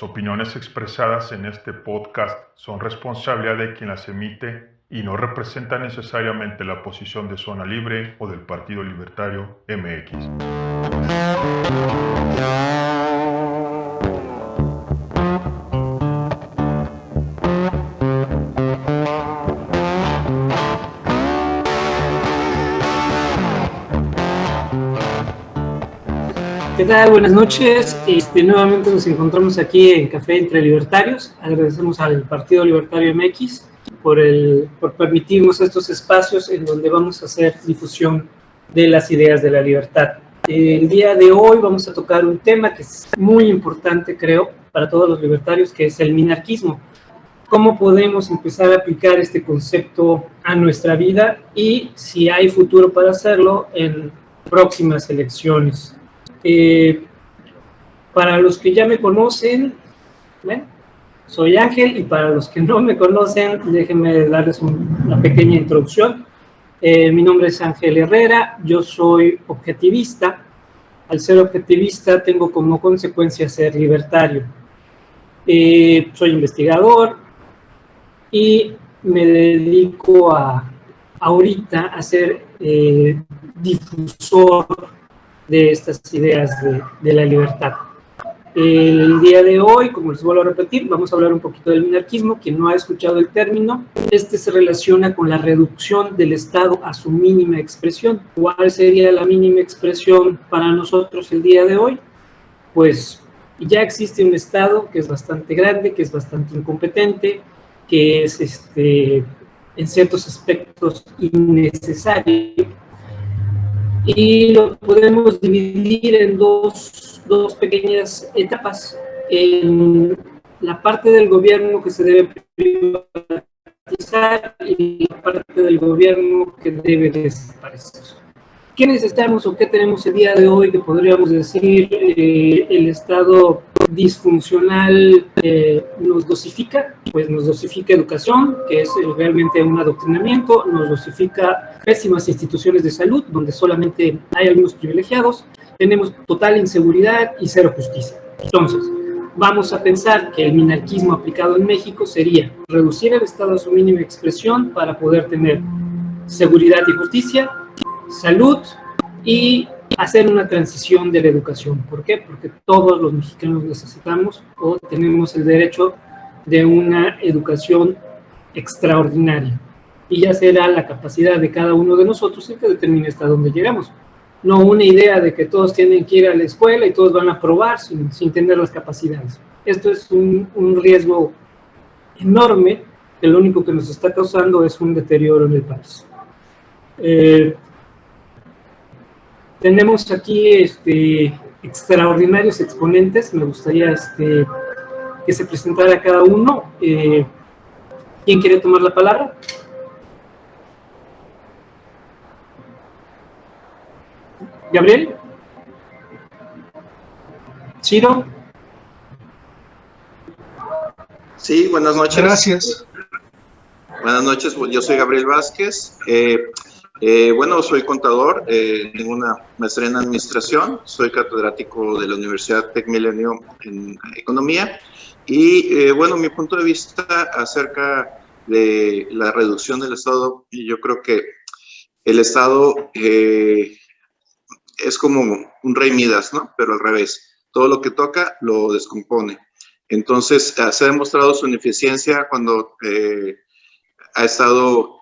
Las opiniones expresadas en este podcast son responsabilidad de quien las emite y no representan necesariamente la posición de Zona Libre o del Partido Libertario MX. ¿Qué tal? Buenas noches. Nuevamente nos encontramos aquí en Café Entre Libertarios. Agradecemos al Partido Libertario MX por permitirnos estos espacios en donde vamos a hacer difusión de las ideas de la libertad. El día de hoy vamos a tocar un tema que es muy importante, creo, para todos los libertarios, que es el minarquismo. ¿Cómo podemos empezar a aplicar este concepto a nuestra vida y si hay futuro para hacerlo en próximas elecciones? Para los que ya me conocen, soy Ángel, y para los que no me conocen, déjenme darles una pequeña introducción. Mi nombre es Ángel Herrera, yo soy objetivista. Al ser objetivista tengo como consecuencia ser libertario. Soy investigador y me dedico ahorita a ser difusor de estas ideas de la libertad. El día de hoy, como les vuelvo a repetir, vamos a hablar un poquito del minarquismo. Quien no ha escuchado el término, se relaciona con la reducción del Estado a su mínima expresión. ¿Cuál sería la mínima expresión para nosotros el día de hoy? Pues ya existe un Estado que es bastante grande, que es bastante incompetente, que es en ciertos aspectos innecesario, y lo podemos dividir en dos pequeñas etapas. En la parte del gobierno que se debe privatizar y la parte del gobierno que debe desaparecer. ¿Qué necesitamos o qué tenemos el día de hoy que podríamos decir el Estado disfuncional nos dosifica? Pues nos dosifica educación, que es realmente un adoctrinamiento, nos dosifica pésimas instituciones de salud, donde solamente hay algunos privilegiados, tenemos total inseguridad y cero justicia. Entonces, vamos a pensar que el minarquismo aplicado en México sería reducir el Estado a su mínima expresión para poder tener seguridad y justicia, salud y hacer una transición de la educación. ¿Por qué? Porque todos los mexicanos necesitamos o tenemos el derecho de una educación extraordinaria. Y ya será la capacidad de cada uno de nosotros el que determine hasta dónde llegamos. No una idea de que todos tienen que ir a la escuela y todos van a aprobar sin tener las capacidades. Esto es un riesgo enorme, que lo único que nos está causando es un deterioro en el país. Tenemos aquí extraordinarios exponentes. Me gustaría que se presentara cada uno. ¿Quién quiere tomar la palabra? ¿Gabriel? ¿Ciro? Sí, buenas noches. Gracias. Buenas noches, yo soy Gabriel Vázquez. Bueno, soy contador, tengo una maestría en administración, soy catedrático de la Universidad Tec Milenio en economía y bueno, mi punto de vista acerca de la reducción del Estado, yo creo que el Estado es como un rey Midas, ¿no? Pero al revés, todo lo que toca lo descompone. Entonces, se ha demostrado su ineficiencia cuando ha estado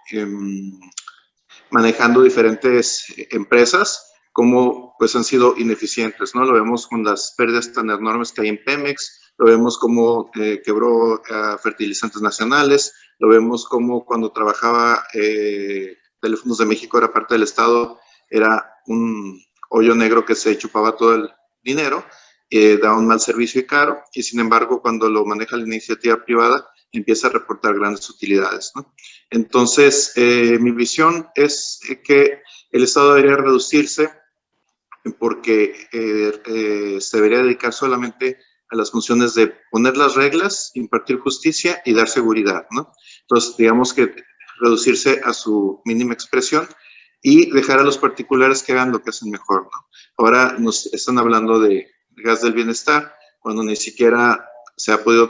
manejando diferentes empresas, como pues han sido ineficientes, ¿no? Lo vemos con las pérdidas tan enormes que hay en Pemex, lo vemos como quebró Fertilizantes Nacionales, lo vemos como cuando trabajaba Teléfonos de México, era parte del Estado, era un hoyo negro que se chupaba todo el dinero, da un mal servicio y caro, y sin embargo cuando lo maneja la iniciativa privada empieza a reportar grandes utilidades, ¿no? Entonces, mi visión es que el Estado debería reducirse porque se debería dedicar solamente a las funciones de poner las reglas, impartir justicia y dar seguridad, ¿no? Entonces, digamos que reducirse a su mínima expresión y dejar a los particulares que hagan lo que hacen mejor, ¿no? Ahora nos están hablando de gas del bienestar, cuando ni siquiera se ha podido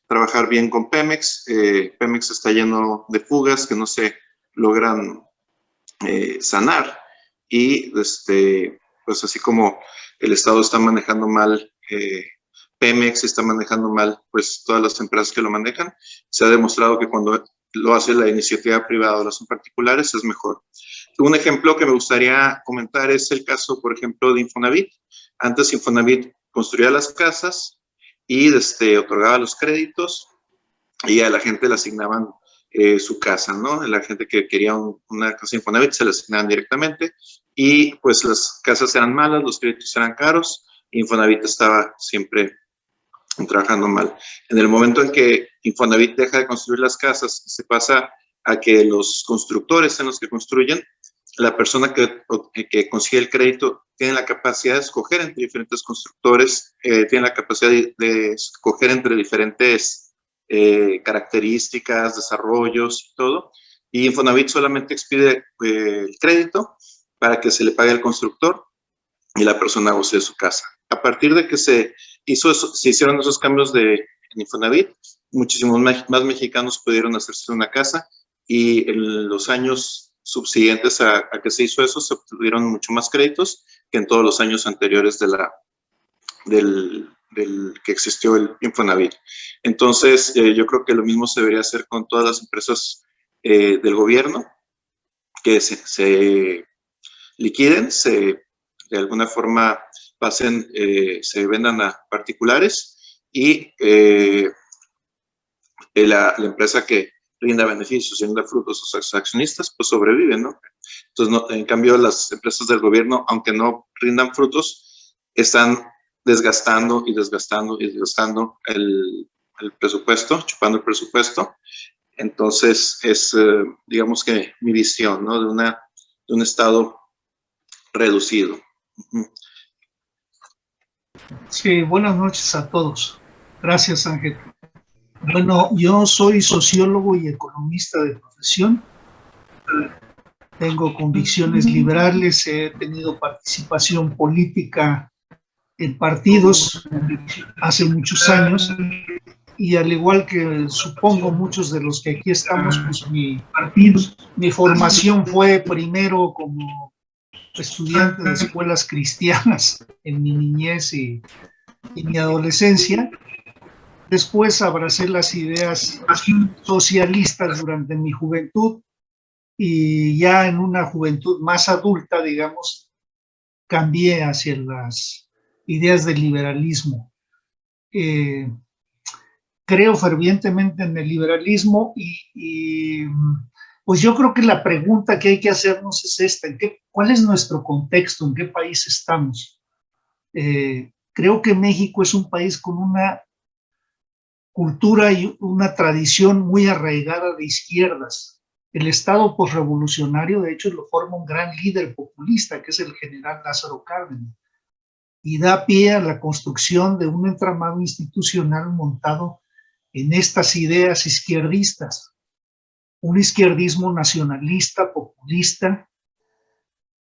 trabajar bien con Pemex. Pemex está lleno de fugas que no se logran sanar, y pues así como el Estado está manejando mal Pemex, está manejando mal pues todas las empresas que lo manejan, se ha demostrado que cuando lo hace la iniciativa privada o los particulares es mejor. Un ejemplo que me gustaría comentar es el caso, por ejemplo, de Infonavit. Antes Infonavit construía las casas y otorgaba los créditos, y a la gente le asignaban su casa, ¿no? A la gente que quería una casa Infonavit se le asignaban directamente, y pues las casas eran malas, los créditos eran caros, Infonavit estaba siempre trabajando mal. En el momento en que Infonavit deja de construir las casas, se pasa a que los constructores sean los que construyen. La persona que consigue el crédito tiene la capacidad de escoger entre diferentes constructores, tiene la capacidad de escoger entre diferentes características, desarrollos y todo. Y Infonavit solamente expide el crédito para que se le pague al constructor y la persona goce de su casa. A partir de que se hicieron esos cambios en Infonavit, muchísimos más mexicanos pudieron hacerse una casa, y en los años subsiguientes a que se hizo eso, se obtuvieron mucho más créditos que en todos los años anteriores del que existió el Infonavit. Entonces, yo creo que lo mismo se debería hacer con todas las empresas del gobierno, que se liquiden, de alguna forma pasen, se vendan a particulares, y la empresa que rinda beneficios y rinda frutos a sus accionistas, pues sobreviven, ¿no? Entonces, no, en cambio, las empresas del gobierno, aunque no rindan frutos, están desgastando y desgastando y desgastando el presupuesto, chupando el presupuesto. Entonces, es, digamos que mi visión, ¿no? De un Estado reducido. Sí, buenas noches a todos. Gracias, Ángel. Bueno, yo soy sociólogo y economista de profesión. Tengo convicciones liberales, he tenido participación política en partidos hace muchos años, y al igual que supongo muchos de los que aquí estamos, pues mi formación fue primero como estudiante de escuelas cristianas en mi niñez y mi adolescencia. Después abracé las ideas socialistas durante mi juventud, y ya en una juventud más adulta, digamos, cambié hacia las ideas del liberalismo. Creo fervientemente en el liberalismo, y pues yo creo que la pregunta que hay que hacernos es esta: ¿cuál es nuestro contexto? ¿En qué país estamos? Creo que México es un país con una cultura y una tradición muy arraigada de izquierdas. El Estado posrevolucionario, de hecho, lo forma un gran líder populista, que es el general Lázaro Cárdenas, y da pie a la construcción de un entramado institucional montado en estas ideas izquierdistas. Un izquierdismo nacionalista, populista,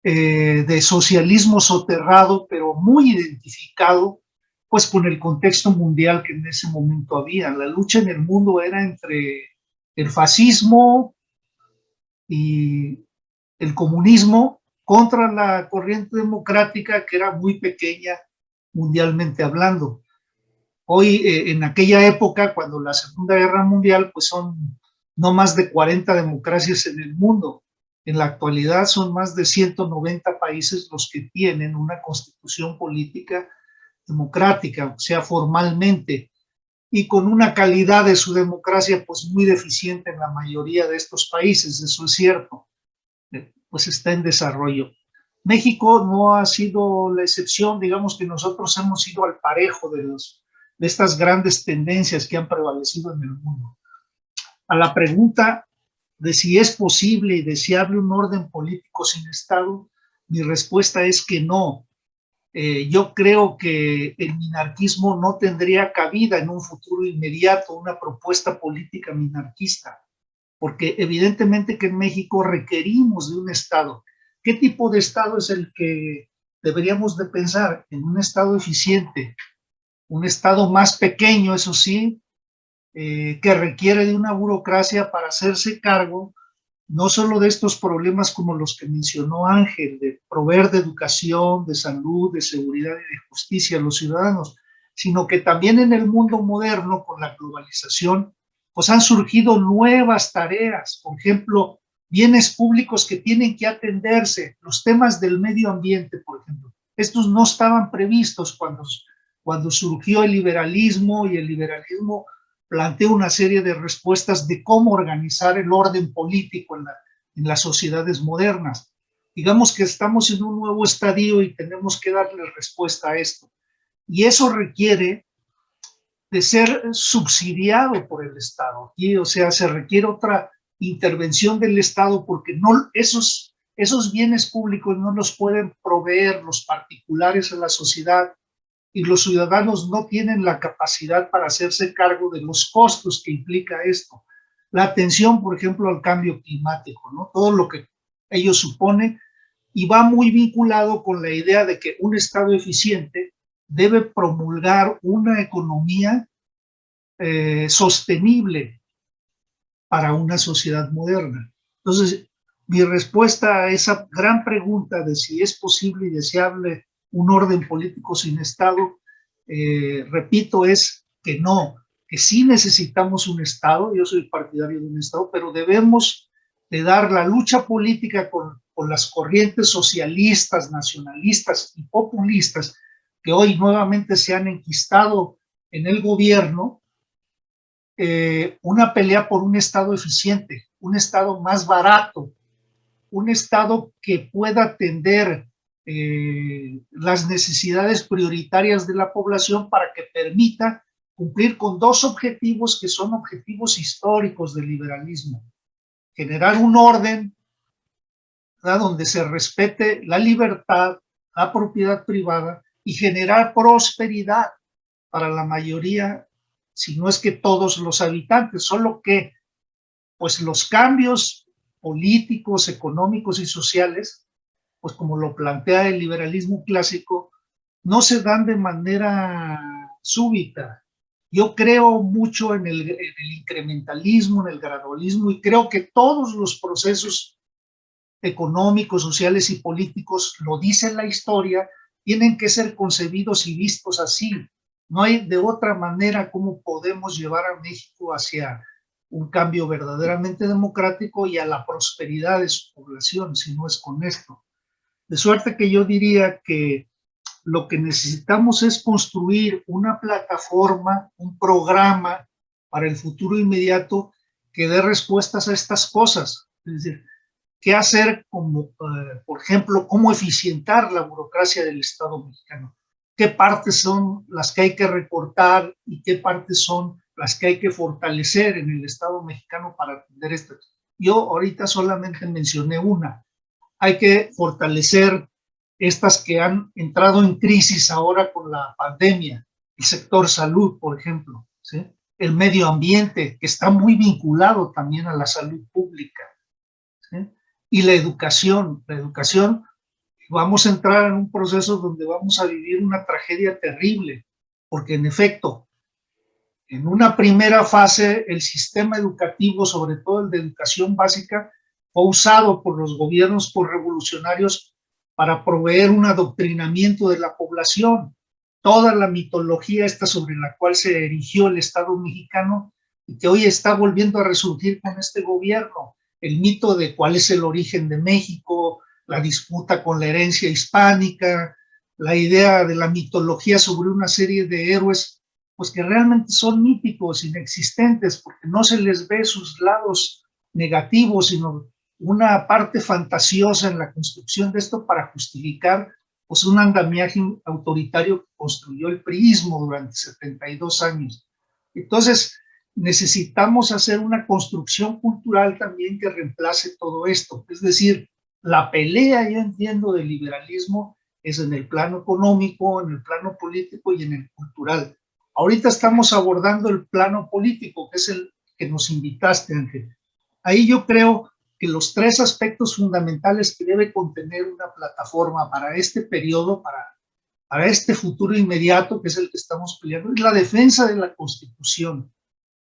de socialismo soterrado, pero muy identificado pues con el contexto mundial que en ese momento había. La lucha en el mundo era entre el fascismo y el comunismo contra la corriente democrática, que era muy pequeña mundialmente hablando. Hoy, en aquella época, cuando la Segunda Guerra Mundial, pues son no más de 40 democracias en el mundo. En la actualidad son más de 190 países los que tienen una constitución política democrática, o sea, formalmente, y con una calidad de su democracia pues muy deficiente en la mayoría de estos países. Eso es cierto, pues está en desarrollo. México no ha sido la excepción. Digamos que nosotros hemos ido al parejo de estas grandes tendencias que han prevalecido en el mundo. A la pregunta de si es posible y deseable un orden político sin Estado, mi respuesta es que no. Yo creo que el minarquismo no tendría cabida en un futuro inmediato, una propuesta política minarquista, porque evidentemente que en México requerimos de un Estado. ¿Qué tipo de Estado es el que deberíamos de pensar? En un Estado eficiente, un Estado más pequeño, eso sí, que requiere de una burocracia para hacerse cargo no solo de estos problemas como los que mencionó Ángel, de proveer de educación, de salud, de seguridad y de justicia a los ciudadanos, sino que también en el mundo moderno, con la globalización, pues han surgido nuevas tareas, por ejemplo, bienes públicos que tienen que atenderse, los temas del medio ambiente, por ejemplo. Estos no estaban previstos cuando surgió el liberalismo, y el liberalismo plantea una serie de respuestas de cómo organizar el orden político en las sociedades modernas. Digamos que estamos en un nuevo estadio y tenemos que darle respuesta a esto. Y eso requiere de ser subsidiado por el Estado. Y, o sea, se requiere otra intervención del Estado porque no, esos bienes públicos no los pueden proveer los particulares a la sociedad, y los ciudadanos no tienen la capacidad para hacerse cargo de los costos que implica esto. La atención, por ejemplo, al cambio climático, ¿no? Todo lo que ello supone, y va muy vinculado con la idea de que un Estado eficiente debe promulgar una economía sostenible para una sociedad moderna. Entonces, mi respuesta a esa gran pregunta de si es posible y deseable un orden político sin Estado, repito, es que no, que sí necesitamos un Estado. Yo soy partidario de un Estado, pero debemos de dar la lucha política con las corrientes socialistas, nacionalistas y populistas que hoy nuevamente se han enquistado en el gobierno, una pelea por un Estado eficiente, un Estado más barato, un Estado que pueda atender las necesidades prioritarias de la población para que permita cumplir con dos objetivos que son objetivos históricos del liberalismo: generar un orden, ¿verdad?, donde se respete la libertad, la propiedad privada, y generar prosperidad para la mayoría, si no es que todos los habitantes. Solo que pues los cambios políticos, económicos y sociales, pues como lo plantea el liberalismo clásico, no se dan de manera súbita. Yo creo mucho en el incrementalismo, en el gradualismo, y creo que todos los procesos económicos, sociales y políticos, lo dice la historia, tienen que ser concebidos y vistos así. No hay de otra manera cómo podemos llevar a México hacia un cambio verdaderamente democrático y a la prosperidad de su población, si no es con esto. De suerte que yo diría que lo que necesitamos es construir una plataforma, un programa para el futuro inmediato que dé respuestas a estas cosas. Es decir, qué hacer, como, por ejemplo, cómo eficientar la burocracia del Estado mexicano. Qué partes son las que hay que recortar y qué partes son las que hay que fortalecer en el Estado mexicano para atender esto. Yo ahorita solamente mencioné una. Hay que fortalecer estas que han entrado en crisis ahora con la pandemia, el sector salud, por ejemplo, ¿sí? El medio ambiente, que está muy vinculado también a la salud pública, ¿sí? Y la educación. Vamos a entrar en un proceso donde vamos a vivir una tragedia terrible, porque en efecto, en una primera fase, el sistema educativo, sobre todo el de educación básica, fue usado por los gobiernos revolucionarios para proveer un adoctrinamiento de la población. Toda la mitología esta sobre la cual se erigió el Estado mexicano y que hoy está volviendo a resurgir con este gobierno. El mito de cuál es el origen de México, la disputa con la herencia hispánica, la idea de la mitología sobre una serie de héroes, pues que realmente son míticos, inexistentes, porque no se les ve sus lados negativos, sino una parte fantasiosa en la construcción de esto para justificar pues un andamiaje autoritario que construyó el priismo durante 72 años. Entonces, necesitamos hacer una construcción cultural también que reemplace todo esto. Es decir, la pelea, yo entiendo, del liberalismo es en el plano económico, en el plano político y en el cultural. Ahorita estamos abordando el plano político, que es el que nos invitaste, Ángel. Ahí yo creo que los tres aspectos fundamentales que debe contener una plataforma para este periodo, para este futuro inmediato, que es el que estamos peleando, es la defensa de la Constitución,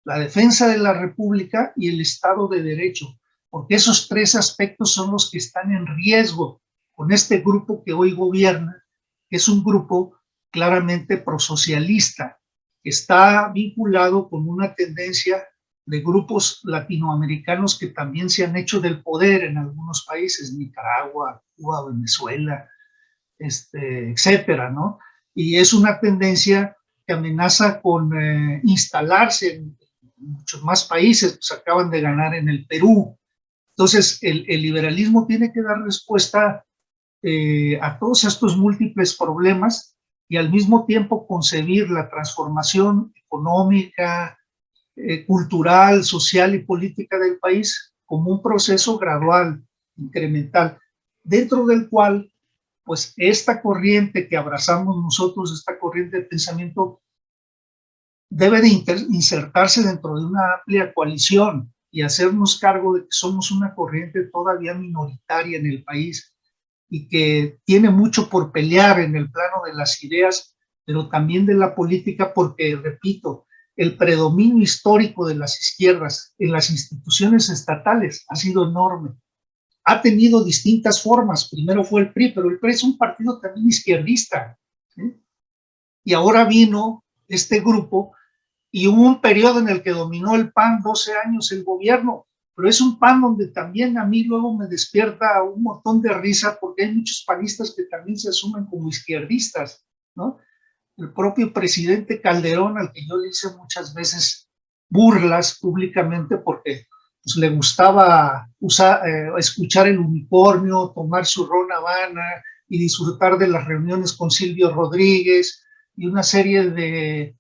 la defensa de la República y el Estado de Derecho, porque esos tres aspectos son los que están en riesgo con este grupo que hoy gobierna, que es un grupo claramente prosocialista, que está vinculado con una tendencia de grupos latinoamericanos que también se han hecho del poder en algunos países, Nicaragua, Cuba, Venezuela, etcétera, ¿no? Y es una tendencia que amenaza con instalarse en muchos más países, pues acaban de ganar en el Perú. Entonces, el liberalismo tiene que dar respuesta a todos estos múltiples problemas y al mismo tiempo concebir la transformación económica, cultural, social y política del país como un proceso gradual, incremental, dentro del cual, pues, esta corriente que abrazamos nosotros, esta corriente de pensamiento, debe de insertarse dentro de una amplia coalición y hacernos cargo de que somos una corriente todavía minoritaria en el país y que tiene mucho por pelear en el plano de las ideas, pero también de la política, porque, repito, el predominio histórico de las izquierdas en las instituciones estatales ha sido enorme. Ha tenido distintas formas. Primero fue el PRI, pero el PRI es un partido también izquierdista, ¿sí? Y ahora vino este grupo y hubo un periodo en el que dominó el PAN 12 años el gobierno, pero es un PAN donde también a mí luego me despierta un montón de risa porque hay muchos panistas que también se asumen como izquierdistas, ¿no? El propio presidente Calderón, al que yo le hice muchas veces burlas públicamente porque pues, le gustaba escuchar el unicornio, tomar su ron Habana y disfrutar de las reuniones con Silvio Rodríguez y una serie de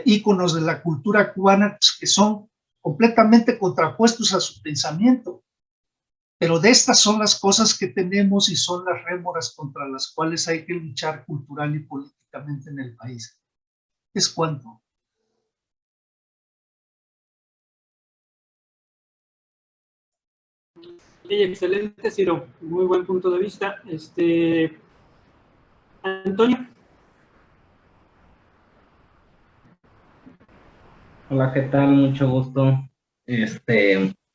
íconos de la cultura cubana pues, que son completamente contrapuestos a su pensamiento. Pero de estas son las cosas que tenemos y son las rémoras contra las cuales hay que luchar cultural y políticamente en el país. Es cuanto. Sí, excelente, Ciro. Muy buen punto de vista. Antonio. Hola, ¿qué tal? Mucho gusto.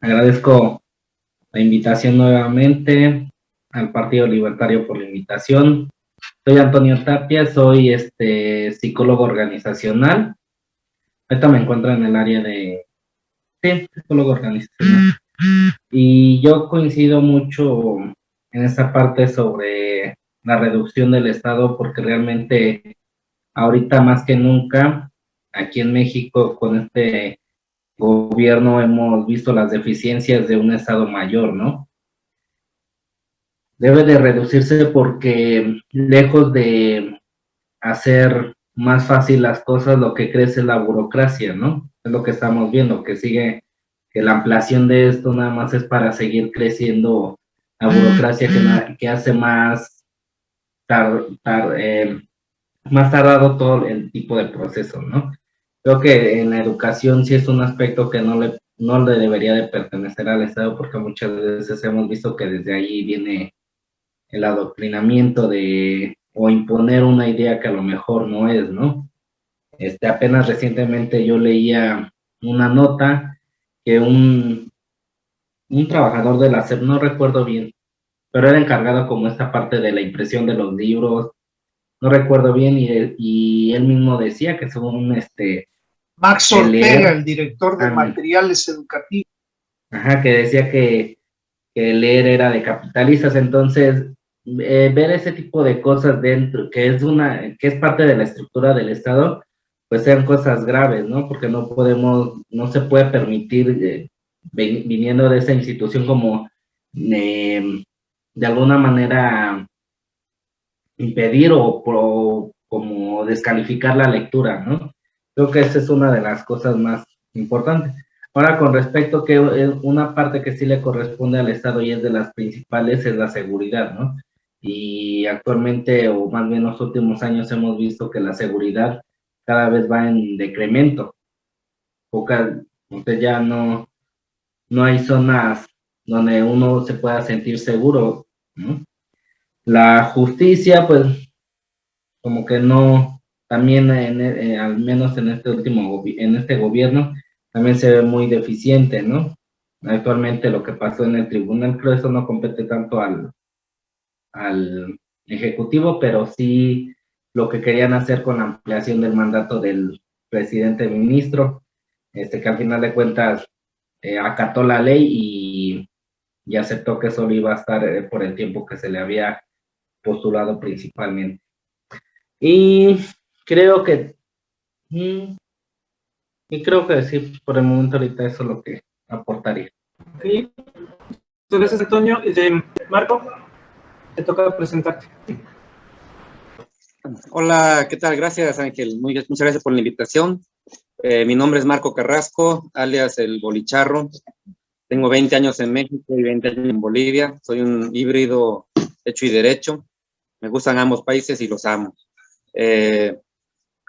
Agradezco la invitación nuevamente al Partido Libertario por la invitación. Soy Antonio Tapia, soy psicólogo organizacional. Ahorita me encuentro en el área de psicólogo organizacional. Y yo coincido mucho en esta parte sobre la reducción del Estado, porque realmente ahorita más que nunca, aquí en México, con este gobierno hemos visto las deficiencias de un Estado mayor, ¿no? Debe de reducirse porque lejos de hacer más fácil las cosas, lo que crece es la burocracia, ¿no? Es lo que estamos viendo, que la ampliación de esto nada más es para seguir creciendo la burocracia que hace más más tardado todo el tipo de proceso, ¿no? Creo que en la educación sí es un aspecto que no le debería de pertenecer al Estado, porque muchas veces hemos visto que desde ahí viene el adoctrinamiento o imponer una idea que a lo mejor no es, ¿no? Apenas recientemente yo leía una nota que un trabajador de la SEP, no recuerdo bien, pero era encargado como esta parte de la impresión de los libros, no recuerdo bien, y él mismo decía que según Max Ortega, el director de materiales educativos. Ajá, que decía que leer era de capitalistas. Entonces ver ese tipo de cosas dentro, que es parte de la estructura del Estado, pues sean cosas graves, ¿no? Porque no se puede permitir, viniendo de esa institución, como de alguna manera impedir o como descalificar la lectura, ¿no? Creo que esa es una de las cosas más importantes. Ahora, con respecto que una parte que sí le corresponde al Estado y es de las principales es la seguridad, ¿no? Y actualmente, o más bien en los últimos años, hemos visto que la seguridad cada vez va en decremento. Entonces ya no hay zonas donde uno se pueda sentir seguro, ¿no? La justicia, pues, como que no, también al menos en este en este gobierno, también se ve muy deficiente, ¿no? Actualmente lo que pasó en el tribunal, creo eso no compete tanto al ejecutivo, pero sí lo que querían hacer con la ampliación del mandato del presidente ministro, que al final de cuentas acató la ley y aceptó que solo iba a estar por el tiempo que se le había postulado principalmente. Y creo que sí, por el momento ahorita eso es lo que aportaría. Okay. Entonces, Antonio, Marco, te toca presentarte. Hola, ¿qué tal? Gracias, Ángel. Muchas gracias por la invitación. Mi nombre es Marco Carrasco, alias El Bolicharro. Tengo 20 años en México y 20 años en Bolivia. Soy un híbrido hecho y derecho. Me gustan ambos países y los amo.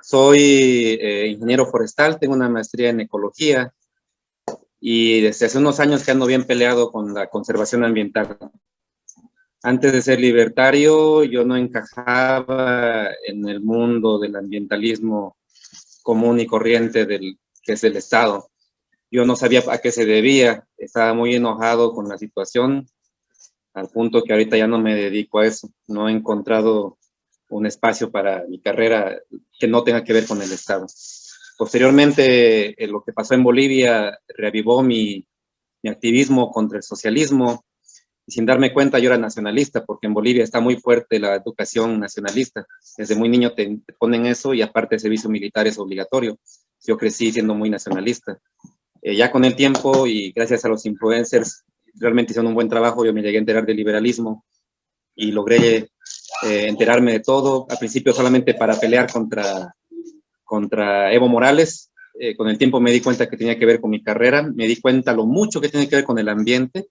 Soy ingeniero forestal, tengo una maestría en ecología y desde hace unos años que ando bien peleado con la conservación ambiental. Antes de ser libertario, yo no encajaba en el mundo del ambientalismo común y corriente que es el Estado. Yo no sabía a qué se debía, estaba muy enojado con la situación, al punto que ahorita ya no me dedico a eso. No he encontrado un espacio para mi carrera que no tenga que ver con el Estado. Posteriormente, lo que pasó en Bolivia reavivó mi activismo contra el socialismo. Y sin darme cuenta, yo era nacionalista, porque en Bolivia está muy fuerte la educación nacionalista. Desde muy niño te ponen eso y aparte el servicio militar es obligatorio. Yo crecí siendo muy nacionalista. Ya con el tiempo y gracias a los influencers, realmente hicieron un buen trabajo. Yo me llegué a enterar del liberalismo y logré enterarme de todo. Al principio solamente para pelear contra Evo Morales. Con el tiempo me di cuenta que tenía que ver con mi carrera. Me di cuenta lo mucho que tiene que ver con el ambiente.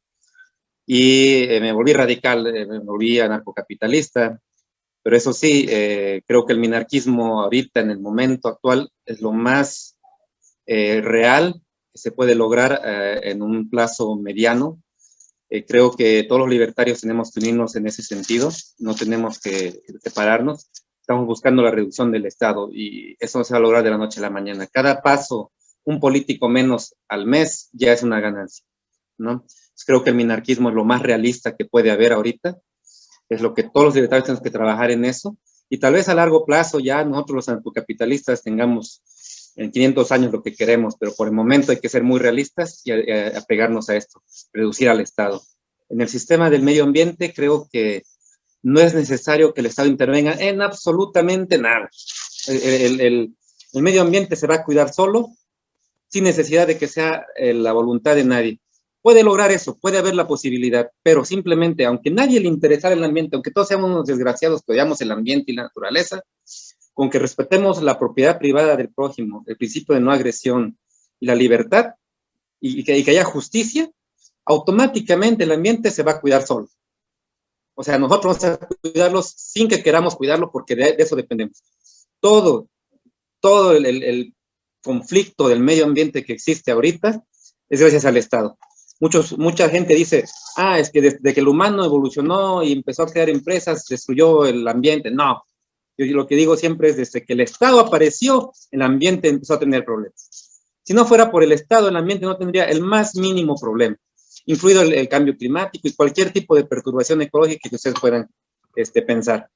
Y me volví radical, me volví anarcocapitalista, pero eso sí, creo que el minarquismo ahorita, en el momento actual, es lo más real que se puede lograr en un plazo mediano. Creo que todos los libertarios tenemos que unirnos en ese sentido, no tenemos que separarnos. Estamos buscando la reducción del Estado y eso no se va a lograr de la noche a la mañana. Cada paso, un político menos al mes, ya es una ganancia, ¿no? Creo que el minarquismo es lo más realista que puede haber ahorita, es lo que todos los libertarios tenemos que trabajar en eso, y tal vez a largo plazo ya nosotros los anarcocapitalistas tengamos en 500 años lo que queremos, pero por el momento hay que ser muy realistas y apegarnos a esto, reducir al Estado. En el sistema del medio ambiente creo que no es necesario que el Estado intervenga en absolutamente nada. El medio ambiente se va a cuidar solo, sin necesidad de que sea la voluntad de nadie. Puede lograr eso, puede haber la posibilidad, pero simplemente, aunque nadie le interesara el ambiente, aunque todos seamos unos desgraciados que odiamos el ambiente y la naturaleza, con que respetemos la propiedad privada del prójimo, el principio de no agresión y la libertad, y que haya justicia, automáticamente el ambiente se va a cuidar solo. O sea, nosotros vamos a cuidarlos sin que queramos cuidarlo, porque de eso dependemos. Todo el conflicto del medio ambiente que existe ahorita es gracias al Estado. Mucha gente dice, es que desde que el humano evolucionó y empezó a crear empresas, destruyó el ambiente. No, yo lo que digo siempre es, desde que el Estado apareció, el ambiente empezó a tener problemas. Si no fuera por el Estado, el ambiente no tendría el más mínimo problema, incluido el cambio climático y cualquier tipo de perturbación ecológica que ustedes puedan pensar.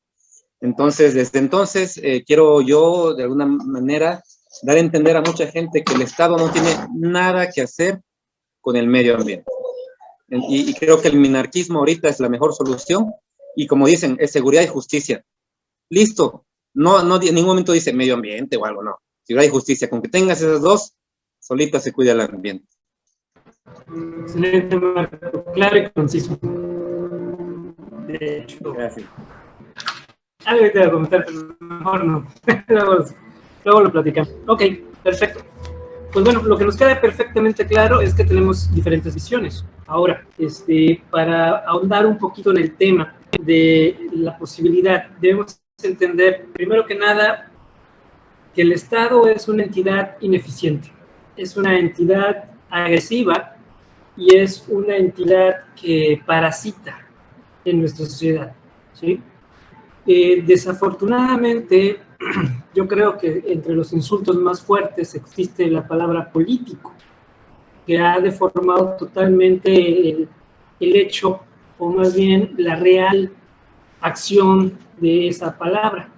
Entonces, desde entonces, quiero yo, de alguna manera, dar a entender a mucha gente que el Estado no tiene nada que hacer con el medio ambiente. Y creo que el minarquismo ahorita es la mejor solución, y como dicen, es seguridad y justicia. Listo, no en ningún momento dice medio ambiente o algo, no. Seguridad y justicia, con que tengas esas dos, solito se cuida el ambiente. Excelente, Marco, claro y conciso. De hecho, gracias. Algo que te voy a comentar, pero mejor no. luego lo platicamos. Ok, perfecto. Pues bueno, lo que nos queda perfectamente claro es que tenemos diferentes visiones. Ahora, para ahondar un poquito en el tema de la posibilidad, debemos entender, primero que nada, que el Estado es una entidad ineficiente, es una entidad agresiva y es una entidad que parasita en nuestra sociedad, ¿sí? Desafortunadamente, yo creo que entre los insultos más fuertes existe la palabra político, que ha deformado totalmente el hecho, o más bien la real acción de esa palabra.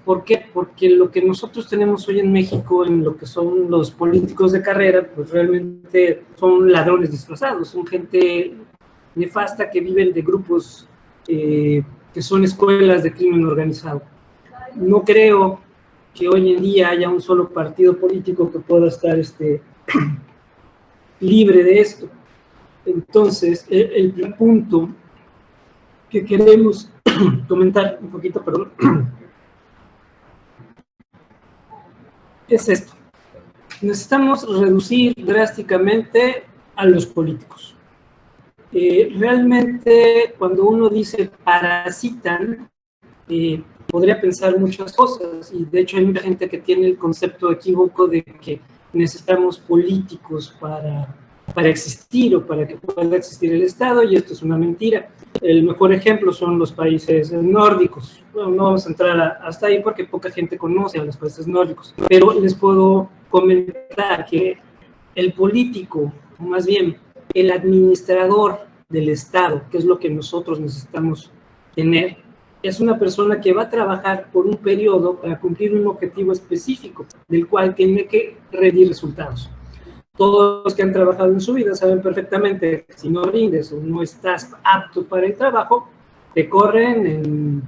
¿Por qué? Porque lo que nosotros tenemos hoy en México, en lo que son los políticos de carrera, pues realmente son ladrones disfrazados, son gente nefasta que viven de grupos que son escuelas de crimen organizado. No creo que hoy en día haya un solo partido político que pueda estar libre de esto. Entonces, el primer punto que queremos comentar un poquito, perdón, es esto. Necesitamos reducir drásticamente a los políticos. Realmente, cuando uno dice parasitan, podría pensar muchas cosas, y de hecho hay mucha gente que tiene el concepto equívoco de que necesitamos políticos para existir o para que pueda existir el Estado, y esto es una mentira. El mejor ejemplo son los países nórdicos. Bueno, no vamos a entrar hasta ahí porque poca gente conoce a los países nórdicos, pero les puedo comentar que el político, o más bien el administrador del Estado, que es lo que nosotros necesitamos tener, es una persona que va a trabajar por un periodo para cumplir un objetivo específico, del cual tiene que rendir resultados. Todos los que han trabajado en su vida saben perfectamente que si no rindes o no estás apto para el trabajo, te corren en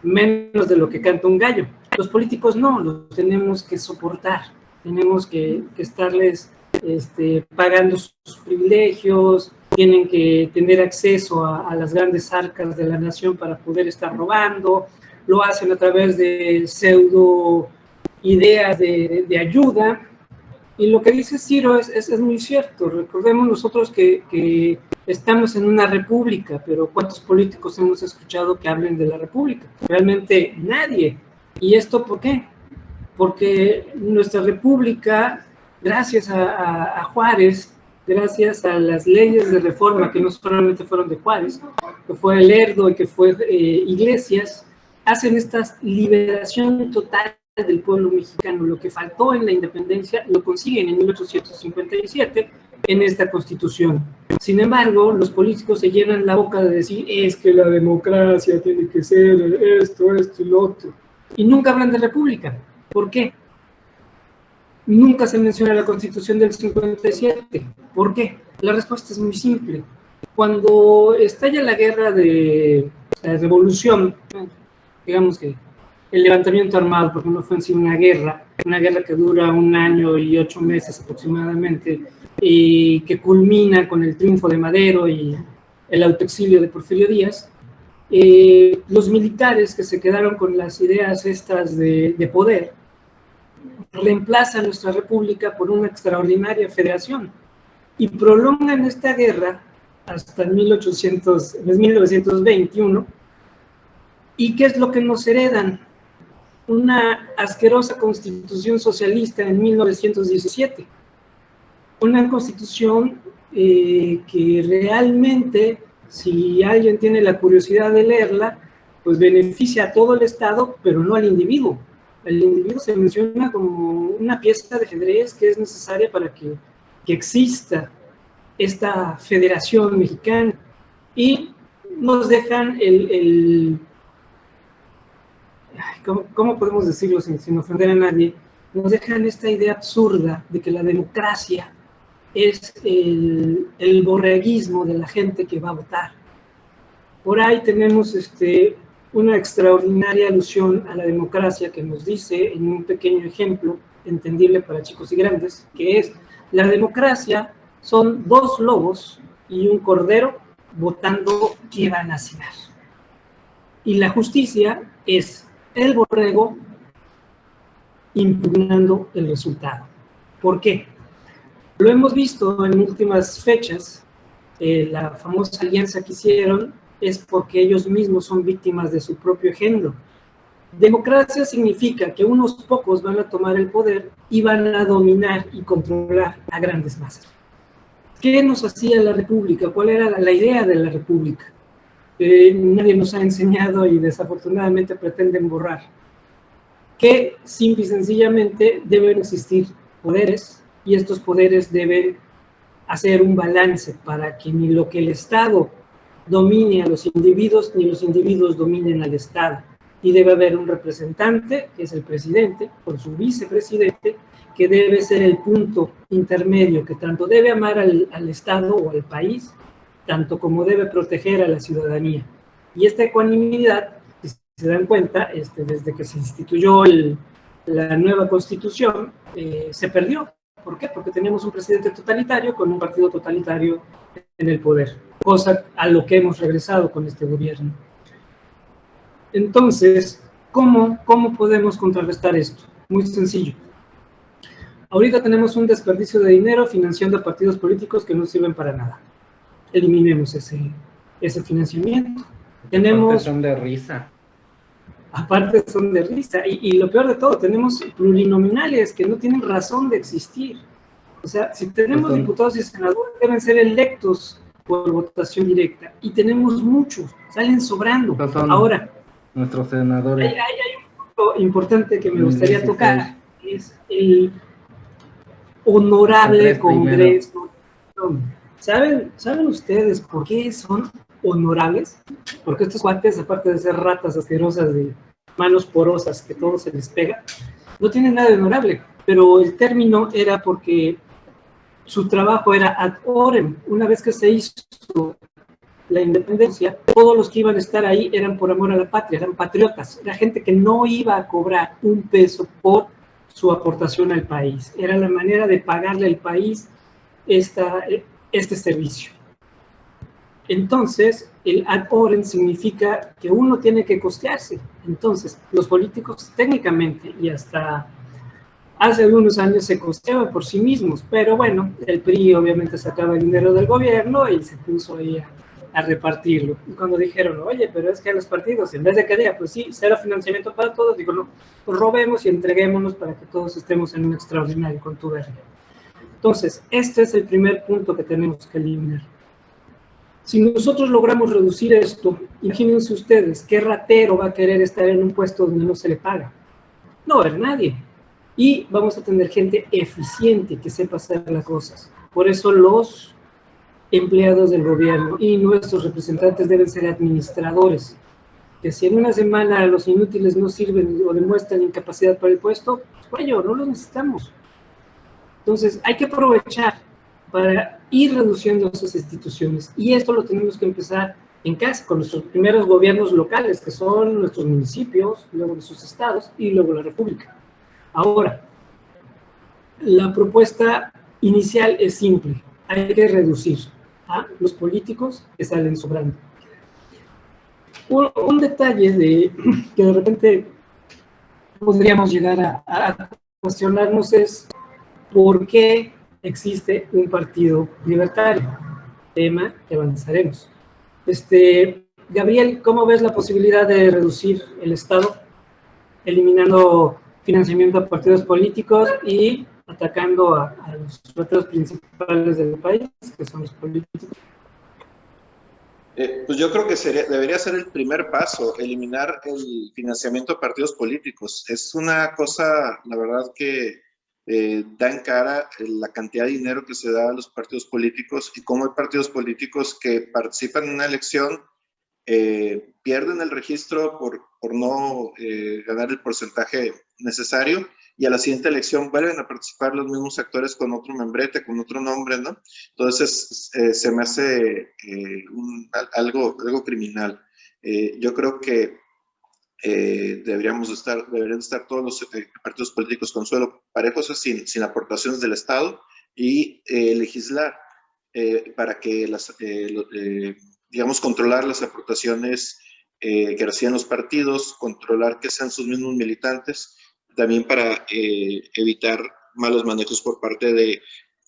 menos de lo que canta un gallo. Los políticos no, los tenemos que soportar, tenemos que estarles pagando sus privilegios, tienen que tener acceso a las grandes arcas de la nación para poder estar robando, lo hacen a través de pseudo ideas de ayuda. Y lo que dice Ciro es muy cierto. Recordemos nosotros que estamos en una república, pero ¿cuántos políticos hemos escuchado que hablen de la república? Realmente nadie. ¿Y esto por qué? Porque nuestra república, gracias a Juárez, gracias a las leyes de reforma, que no solamente fueron de Juárez, que fue Lerdo y que fue Iglesias, hacen esta liberación total del pueblo mexicano. Lo que faltó en la independencia lo consiguen en 1857 en esta Constitución. Sin embargo, los políticos se llenan la boca de decir es que la democracia tiene que ser esto y lo otro, y nunca hablan de república. ¿Por qué? Nunca se menciona la Constitución del 57. ¿Por qué? La respuesta es muy simple. Cuando estalla la guerra de la revolución, digamos que el levantamiento armado, porque no fue en sí una guerra que dura 1 año y 8 meses aproximadamente, y que culmina con el triunfo de Madero y el autoexilio de Porfirio Díaz, los militares que se quedaron con las ideas estas de poder, reemplazan nuestra república por una extraordinaria federación y prolongan esta guerra hasta 1921. ¿Y qué es lo que nos heredan? Una asquerosa constitución socialista en 1917. Una constitución que realmente, si alguien tiene la curiosidad de leerla, pues beneficia a todo el Estado, pero no al individuo. El individuo se menciona como una pieza de ajedrez que es necesaria para que exista esta federación mexicana, y nos dejan ¿cómo podemos decirlo sin ofender a nadie? Nos dejan esta idea absurda de que la democracia es el borreguismo de la gente que va a votar. Por ahí tenemos una extraordinaria alusión a la democracia que nos dice, en un pequeño ejemplo entendible para chicos y grandes, que es: la democracia son 2 lobos y un cordero votando qué van a cenar. Y la justicia es el borrego impugnando el resultado. ¿Por qué? Lo hemos visto en últimas fechas. La famosa alianza que hicieron es porque ellos mismos son víctimas de su propio ejemplo. Democracia significa que unos pocos van a tomar el poder y van a dominar y controlar a grandes masas. ¿Qué nos hacía la república? ¿Cuál era la idea de la república? nadie nos ha enseñado y desafortunadamente pretenden borrar, que simple y sencillamente deben existir poderes y estos poderes deben hacer un balance para que ni lo que el Estado domine a los individuos ni los individuos dominen al Estado. Y debe haber un representante, que es el presidente, con su vicepresidente, que debe ser el punto intermedio, que tanto debe amar al Estado o al país, tanto como debe proteger a la ciudadanía. Y esta ecuanimidad, si se dan cuenta, desde que se instituyó la nueva Constitución, se perdió. ¿Por qué? Porque teníamos un presidente totalitario con un partido totalitario en el poder, cosa a lo que hemos regresado con este gobierno. Entonces, ¿cómo podemos contrarrestar esto? Muy sencillo. Ahorita tenemos un desperdicio de dinero financiando a partidos políticos que no sirven para nada. Eliminemos ese financiamiento. Aparte son de risa. Aparte son de risa. Y lo peor de todo, tenemos plurinominales que no tienen razón de existir. O sea, si tenemos diputados y senadores, deben ser electos por votación directa. Y tenemos muchos, salen sobrando. Ahora, nuestros senadores. Hay un punto importante que me gustaría tocar, es el honorable Congreso. ¿Saben ustedes por qué son honorables? Porque estos cuates, aparte de ser ratas asquerosas de manos porosas que todo se les pega, no tienen nada de honorable, pero el término era porque su trabajo era ad orem. Una vez que se hizo la independencia, todos los que iban a estar ahí eran por amor a la patria, eran patriotas, era gente que no iba a cobrar un peso por su aportación al país, era la manera de pagarle al país este servicio. Entonces, el ad orem significa que uno tiene que costearse. Entonces, los políticos técnicamente y hasta hace algunos años se costeaban por sí mismos, pero bueno, el PRI obviamente sacaba el dinero del gobierno y se puso ahí a repartirlo. Y cuando dijeron, oye, pero es que a los partidos, en vez de que diga, pues sí, cero financiamiento para todos, digo, no, pues robemos y entreguémonos para que todos estemos en un extraordinario contubernio. Entonces, este es el primer punto que tenemos que eliminar. Si nosotros logramos reducir esto, imagínense ustedes, ¿qué ratero va a querer estar en un puesto donde no se le paga? No va a haber nadie. Y vamos a tener gente eficiente que sepa hacer las cosas. Por eso los empleados del gobierno y nuestros representantes deben ser administradores. Que si en una semana los inútiles no sirven o demuestran incapacidad para el puesto, pues no los necesitamos. Entonces hay que aprovechar para ir reduciendo esas instituciones. Y esto lo tenemos que empezar en casa, con nuestros primeros gobiernos locales, que son nuestros municipios, luego nuestros estados y luego la república. Ahora, la propuesta inicial es simple. Hay que reducir a los políticos que salen sobrando. Un detalle que de repente podríamos llegar a cuestionarnos es por qué existe un partido libertario, tema que avanzaremos. Gabriel, ¿cómo ves la posibilidad de reducir el Estado, eliminando financiamiento a partidos políticos y atacando a los retos principales del país, que son los políticos? Pues yo creo que debería ser el primer paso, eliminar el financiamiento a partidos políticos. Es una cosa, la verdad, que da en cara la cantidad de dinero que se da a los partidos políticos y cómo hay partidos políticos que participan en una elección, pierden el registro por no ganar el porcentaje necesario, y a la siguiente elección vuelven a participar los mismos actores con otro membrete, con otro nombre, ¿no? Entonces se me hace algo criminal. Yo creo que deberían estar todos los partidos políticos con suelo parejo, sin aportaciones del Estado, y legislar para que digamos, controlar las aportaciones que reciben los partidos, controlar que sean sus mismos militantes, también para evitar malos manejos por parte de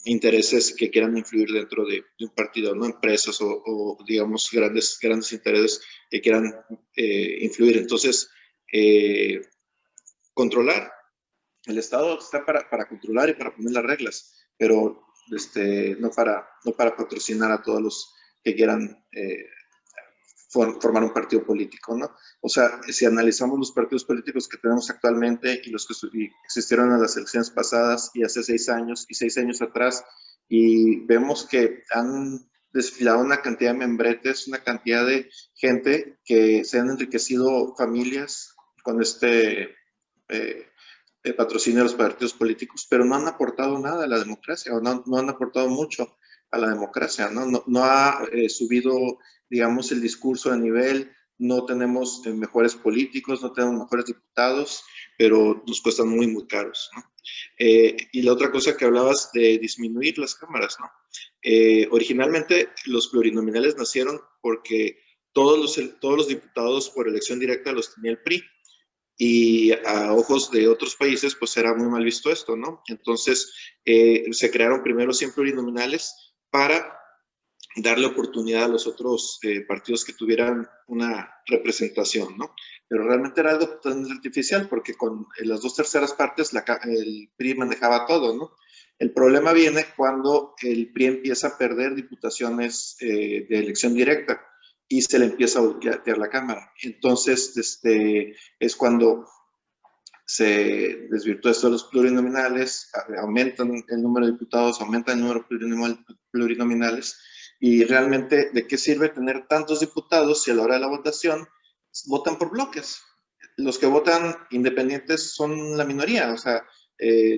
intereses que quieran influir dentro de un partido, ¿no? Empresas o digamos, grandes intereses que quieran influir. Entonces, controlar. El Estado está para controlar y para poner las reglas, pero no para patrocinar a todos los que quieran formar un partido político, ¿no? O sea, si analizamos los partidos políticos que tenemos actualmente y los que existieron en las elecciones pasadas y hace 6 años y 6 años atrás, y vemos que han desfilado una cantidad de membretes, una cantidad de gente que se han enriquecido familias con patrocinio de los partidos políticos, pero no han aportado nada a la democracia, o no han aportado mucho a la democracia, no ha subido, digamos, el discurso de nivel, no tenemos mejores políticos, no tenemos mejores diputados, pero nos cuestan muy, muy caros, ¿no? Y la otra cosa que hablabas de disminuir las cámaras, ¿no? Originalmente los plurinominales nacieron porque todos los diputados por elección directa los tenía el PRI, y a ojos de otros países pues era muy mal visto esto, ¿no? Entonces se crearon primero 100 plurinominales para darle oportunidad a los otros partidos que tuvieran una representación, ¿no? Pero realmente era algo tan artificial porque con las 2/3 partes el PRI manejaba todo, ¿no? El problema viene cuando el PRI empieza a perder diputaciones de elección directa y se le empieza a voltear la cámara. Entonces, es cuando se desvirtúa esto de los plurinominales, aumentan el número de diputados, aumentan el número de plurinominales, y realmente, ¿de qué sirve tener tantos diputados si a la hora de la votación votan por bloques? Los que votan independientes son la minoría, o sea,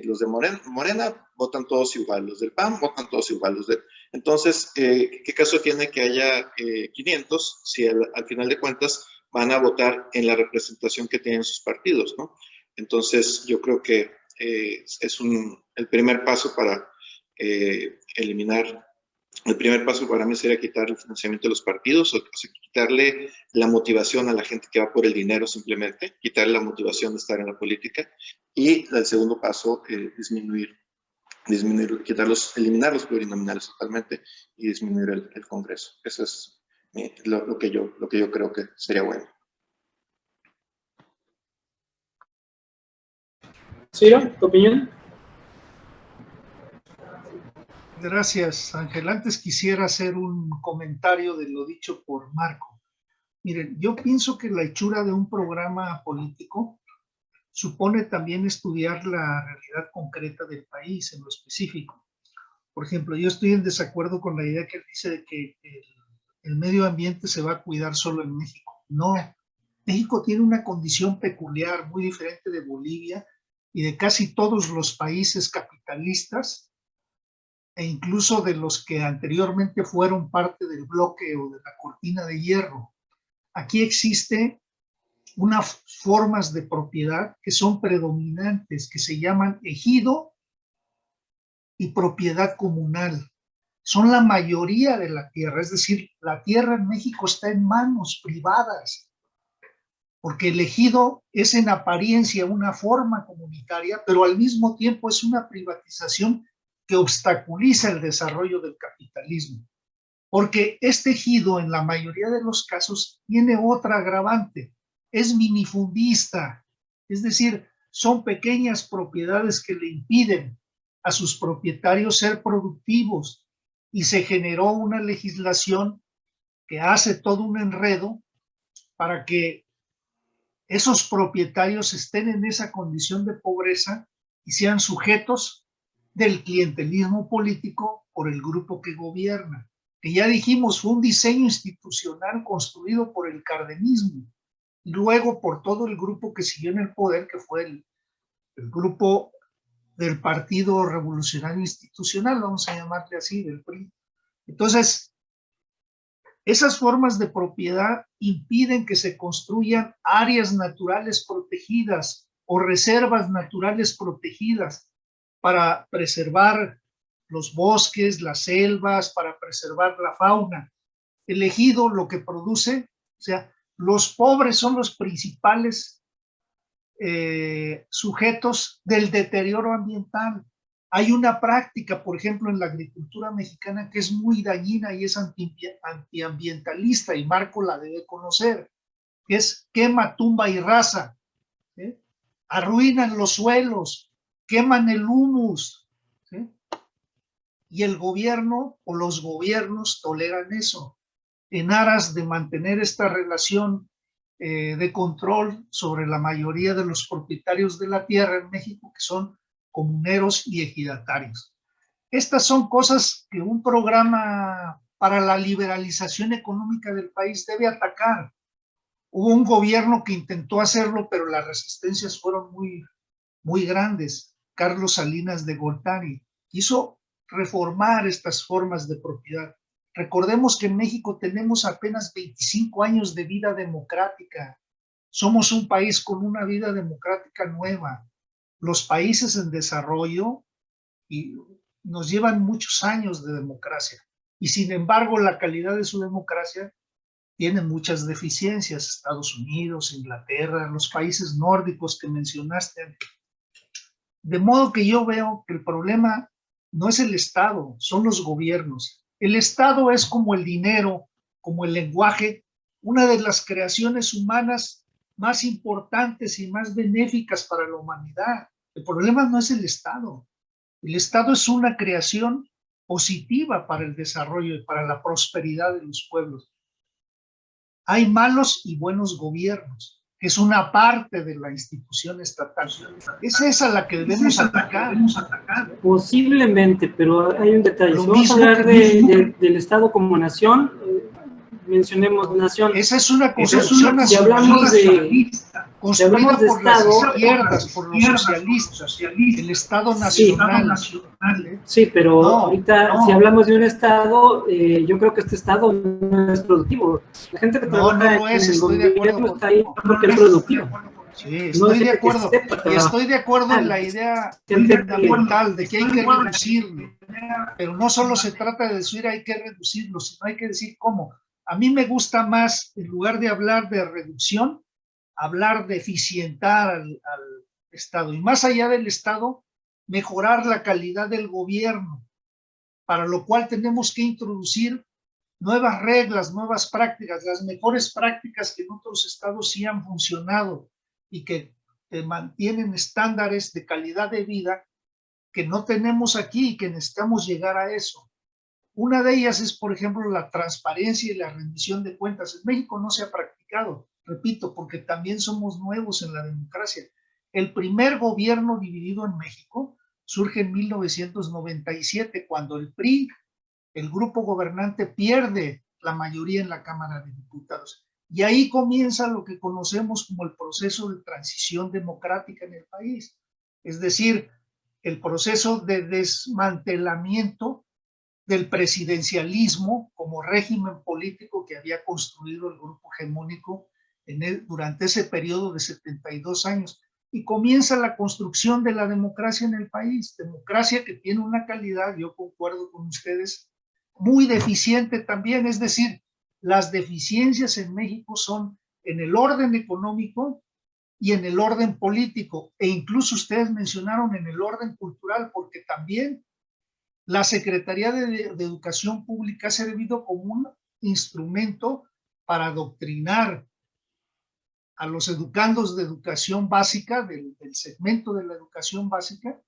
los de Morena votan todos igual, los del PAN votan todos igual, entonces, ¿qué caso tiene que haya 500 si al final de cuentas van a votar en la representación que tienen sus partidos, ¿no? Entonces, yo creo que el primer paso para eliminar, el primer paso para mí sería quitar el financiamiento de los partidos, o sea, quitarle la motivación a la gente que va por el dinero simplemente, quitarle la motivación de estar en la política, y el segundo paso, eliminar los plurinominales totalmente y disminuir el Congreso. Eso es lo que yo creo que sería bueno. Ciro, ¿tu opinión? Gracias, Ángel. Antes quisiera hacer un comentario de lo dicho por Marco. Miren, yo pienso que la hechura de un programa político supone también estudiar la realidad concreta del país en lo específico. Por ejemplo, yo estoy en desacuerdo con la idea que él dice de que el medio ambiente se va a cuidar solo en México. No, México tiene una condición peculiar, muy diferente de Bolivia y de casi todos los países capitalistas, e incluso de los que anteriormente fueron parte del bloque o de la cortina de hierro. Aquí existe unas formas de propiedad que son predominantes, que se llaman ejido y propiedad comunal. Son la mayoría de la tierra, es decir, la tierra en México está en manos privadas, porque el ejido es en apariencia una forma comunitaria, pero al mismo tiempo es una privatización que obstaculiza el desarrollo del capitalismo. Porque este ejido, en la mayoría de los casos, tiene otra agravante, es minifundista, es decir, son pequeñas propiedades que le impiden a sus propietarios ser productivos, y se generó una legislación que hace todo un enredo para que esos propietarios estén en esa condición de pobreza y sean sujetos del clientelismo político por el grupo que gobierna, que ya dijimos fue un diseño institucional construido por el cardenismo y luego por todo el grupo que siguió en el poder, que fue el grupo del Partido Revolucionario Institucional, vamos a llamarle así, del PRI. Entonces, esas formas de propiedad impiden que se construyan áreas naturales protegidas o reservas naturales protegidas para preservar los bosques, las selvas, para preservar la fauna. El ejido lo que produce, o sea, los pobres son los principales sujetos del deterioro ambiental. Hay una práctica, por ejemplo, en la agricultura mexicana que es muy dañina y es antiambientalista, y Marco la debe conocer, que es quema, tumba y raza. ¿Sí? Arruinan los suelos, queman el humus, ¿sí? Y el gobierno o los gobiernos toleran eso. en aras de mantener esta relación de control sobre la mayoría de los propietarios de la tierra en México, que son comuneros y ejidatarios. Estas son cosas que un programa para la liberalización económica del país debe atacar. Hubo un gobierno que intentó hacerlo, pero las resistencias fueron muy grandes. Carlos Salinas de Gortari quiso reformar estas formas de propiedad. Recordemos que en México tenemos apenas 25 años de vida democrática. Somos un país con una vida democrática nueva. Los países en desarrollo nos llevan muchos años de democracia. Y sin embargo, la calidad de su democracia tiene muchas deficiencias. Estados Unidos, Inglaterra, los países nórdicos que mencionaste. De modo que yo veo que el problema no es el Estado, son los gobiernos. El Estado es como el dinero, como el lenguaje, una de las creaciones humanas más importantes y más benéficas para la humanidad. El problema no es el Estado. El Estado es una creación positiva para el desarrollo y para la prosperidad de los pueblos. Hay malos y buenos gobiernos, que es una parte de la institución estatal. Es esa la que debemos atacar. Posiblemente, pero hay un detalle. Si vamos a hablar del Estado como nación, mencionemos nación. Esa es una construcción si hablamos de construida por las Estado, izquierdas, por los socialistas, el Estado nacional. Sí, pero No, ahorita si hablamos de un Estado, yo creo que este Estado no es productivo. La gente que trabaja lo es, en el estoy de acuerdo gobierno está ahí porque es productivo. Sí, estoy de acuerdo. Y estoy de acuerdo en la idea fundamental de que hay que reducirlo. Pero no solo se trata de decir hay que reducirlo, sino hay que decir cómo. A mí me gusta más, en lugar de hablar de reducción, hablar de eficientar al Estado. Y más allá del Estado, mejorar la calidad del gobierno, para lo cual tenemos que introducir nuevas reglas, nuevas prácticas, las mejores prácticas que en otros estados sí han funcionado y que mantienen estándares de calidad de vida que no tenemos aquí y que necesitamos llegar a eso. Una de ellas es, por ejemplo, la transparencia y la rendición de cuentas. En México no se ha practicado, repito, porque también somos nuevos en la democracia. El primer gobierno dividido en México surge en 1997, cuando el PRI, el grupo gobernante, pierde la mayoría en la Cámara de Diputados. Y ahí comienza lo que conocemos como el proceso de transición democrática en el país. Es decir, el proceso de desmantelamiento del presidencialismo como régimen político que había construido el grupo hegemónico durante ese periodo de 72 años. Y comienza la construcción de la democracia en el país, democracia que tiene una calidad, yo concuerdo con ustedes, muy deficiente también, es decir, las deficiencias en México son en el orden económico y en el orden político, e incluso ustedes mencionaron en el orden cultural, porque también la Secretaría de Educación Pública ha servido como un instrumento para adoctrinar a los educandos de educación básica, del segmento de la educación básica,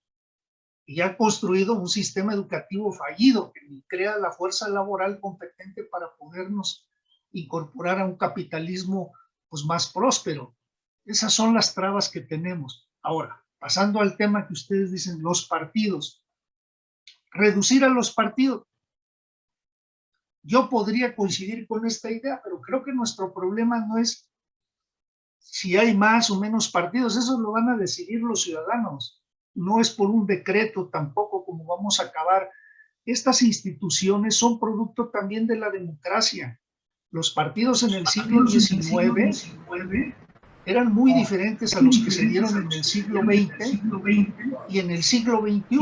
y ha construido un sistema educativo fallido que crea la fuerza laboral competente para podernos incorporar a un capitalismo pues, más próspero. Esas son las trabas que tenemos. Ahora, pasando al tema que ustedes dicen, los partidos. Reducir a los partidos. Yo podría coincidir con esta idea, pero creo que nuestro problema no es si hay más o menos partidos, eso lo van a decidir los ciudadanos. No es por un decreto tampoco como vamos a acabar. Estas instituciones son producto también de la democracia. Los partidos en el siglo XIX eran muy diferentes a los que se dieron en el siglo XX y en el siglo XXI.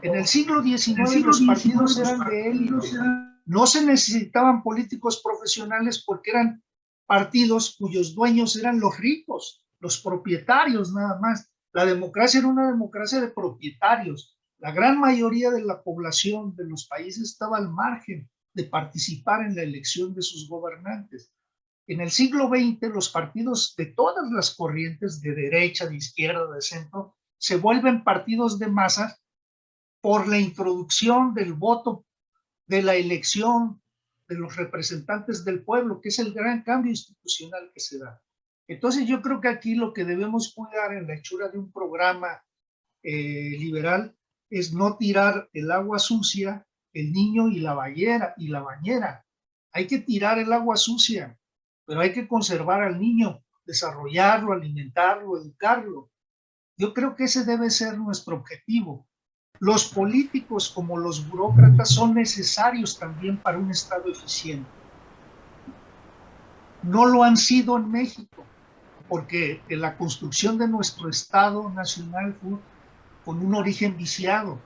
En el siglo XIX los partidos eran de élite. No se necesitaban políticos profesionales porque eran partidos cuyos dueños eran los ricos, los propietarios nada más. La democracia era una democracia de propietarios. La gran mayoría de la población de los países estaba al margen de participar en la elección de sus gobernantes. En el siglo XX, los partidos de todas las corrientes, de derecha, de izquierda, de centro, se vuelven partidos de masas por la introducción del voto, de la elección de los representantes del pueblo, que es el gran cambio institucional que se da. Entonces yo creo que aquí lo que debemos cuidar en la hechura de un programa liberal es no tirar el agua sucia, el niño y la bañera. Hay que tirar el agua sucia, pero hay que conservar al niño, desarrollarlo, alimentarlo, educarlo. Yo creo que ese debe ser nuestro objetivo. Los políticos como los burócratas son necesarios también para un Estado eficiente. No lo han sido en México, porque la construcción de nuestro Estado nacional fue con un origen viciado,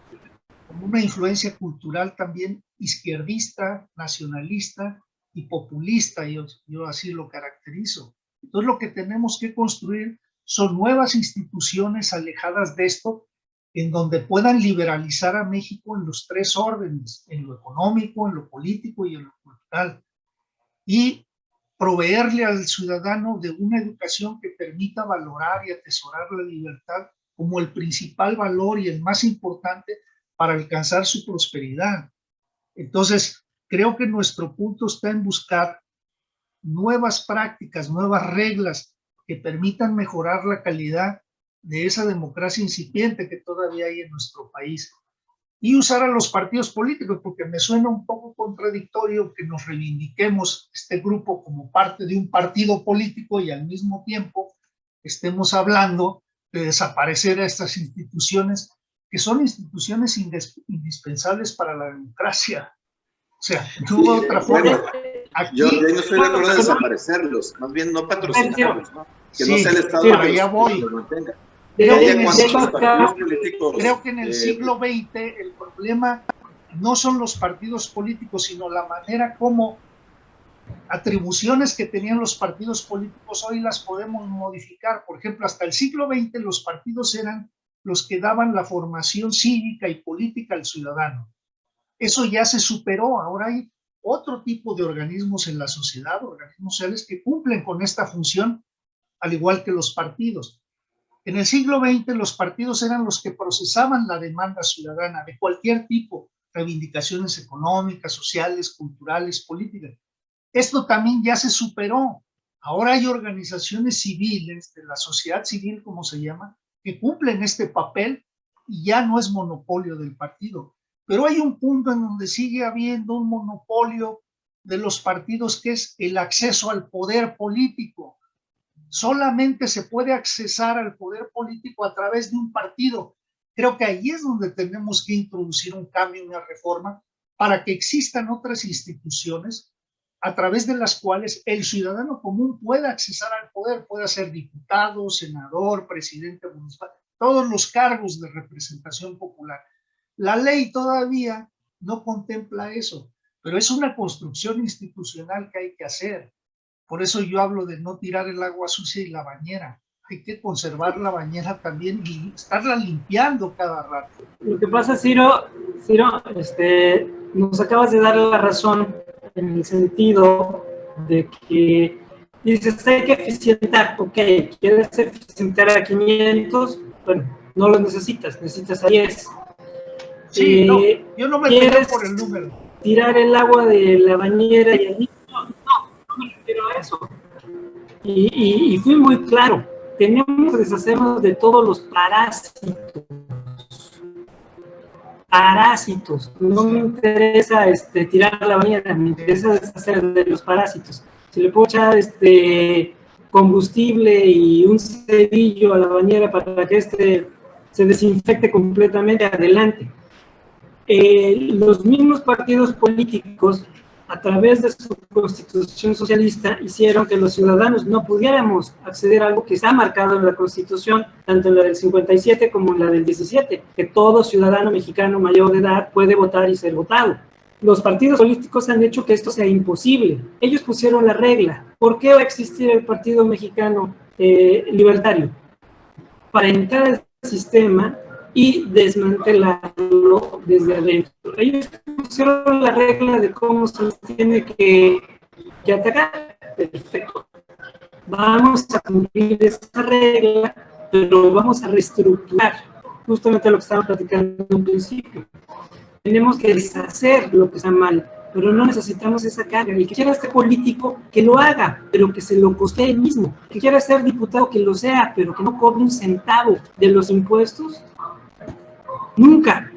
con una influencia cultural también izquierdista, nacionalista y populista, yo así lo caracterizo. Entonces lo que tenemos que construir son nuevas instituciones alejadas de esto, en donde puedan liberalizar a México en los tres órdenes, en lo económico, en lo político y en lo cultural, y proveerle al ciudadano de una educación que permita valorar y atesorar la libertad como el principal valor y el más importante para alcanzar su prosperidad. Entonces, creo que nuestro punto está en buscar nuevas prácticas, nuevas reglas que permitan mejorar la calidad de esa democracia incipiente que todavía hay en nuestro país. Y usar a los partidos políticos, porque me suena un poco contradictorio que nos reivindiquemos este grupo como parte de un partido político y al mismo tiempo estemos hablando de desaparecer a estas instituciones que son instituciones indispensables para la democracia. O sea, no hubo otra forma. Aquí, yo no estoy de acuerdo de desaparecerlos, más bien no patrocinarlos, ¿no? Que no sea el Estado para allá voy. Creo que en el siglo XX el problema no son los partidos políticos, sino la manera como atribuciones que tenían los partidos políticos hoy las podemos modificar. Por ejemplo, hasta el siglo XX los partidos eran los que daban la formación cívica y política al ciudadano. Eso ya se superó, ahora hay otro tipo de organismos en la sociedad, organismos sociales que cumplen con esta función, al igual que los partidos. En el siglo XX los partidos eran los que procesaban la demanda ciudadana de cualquier tipo, reivindicaciones económicas, sociales, culturales, políticas. Esto también ya se superó. Ahora hay organizaciones civiles, de la sociedad civil, como se llama, que cumplen este papel y ya no es monopolio del partido. Pero hay un punto en donde sigue habiendo un monopolio de los partidos, que es el acceso al poder político. Solamente se puede accesar al poder político a través de un partido. Creo que ahí es donde tenemos que introducir un cambio, una reforma, para que existan otras instituciones a través de las cuales el ciudadano común pueda accesar al poder, pueda ser diputado, senador, presidente municipal, todos los cargos de representación popular. La ley todavía no contempla eso, pero es una construcción institucional que hay que hacer. Por eso yo hablo de no tirar el agua sucia y la bañera. Hay que conservar la bañera también y estarla limpiando cada rato. Lo que pasa, Ciro, nos acabas de dar la razón en el sentido de que dices, hay que eficientar, ok, quieres eficientar a 500, bueno, no los necesitas a 10. Sí, no, yo no me peleo por el número. Tirar el agua de la bañera y el niño, no me refiero a eso. Y fui muy claro, tenemos que deshacernos de todos los parásitos. No me interesa tirar la bañera, me interesa deshacer de los parásitos. Si le puedo echar combustible y un cerillo a la bañera para que se desinfecte completamente, adelante. Los mismos partidos políticos, a través de su constitución socialista, hicieron que los ciudadanos no pudiéramos acceder a algo que está marcado en la Constitución, tanto en la del 57 como en la del 17, que todo ciudadano mexicano mayor de edad puede votar y ser votado. Los partidos políticos han hecho que esto sea imposible. Ellos pusieron la regla. ¿Por qué va a existir el Partido Mexicano Libertario? Para entrar al sistema y desmantelarlo desde adentro. Ellos pusieron la regla de cómo se les tiene que atacar. Perfecto. Vamos a cumplir esa regla, pero vamos a reestructurar justamente lo que estábamos platicando en un principio. Tenemos que deshacer lo que está mal. pero no necesitamos esa carga. El que quiera ser político, que lo haga, pero que se lo costee él mismo. El que quiera ser diputado, que lo sea, pero que no cobre un centavo de los impuestos. Nunca.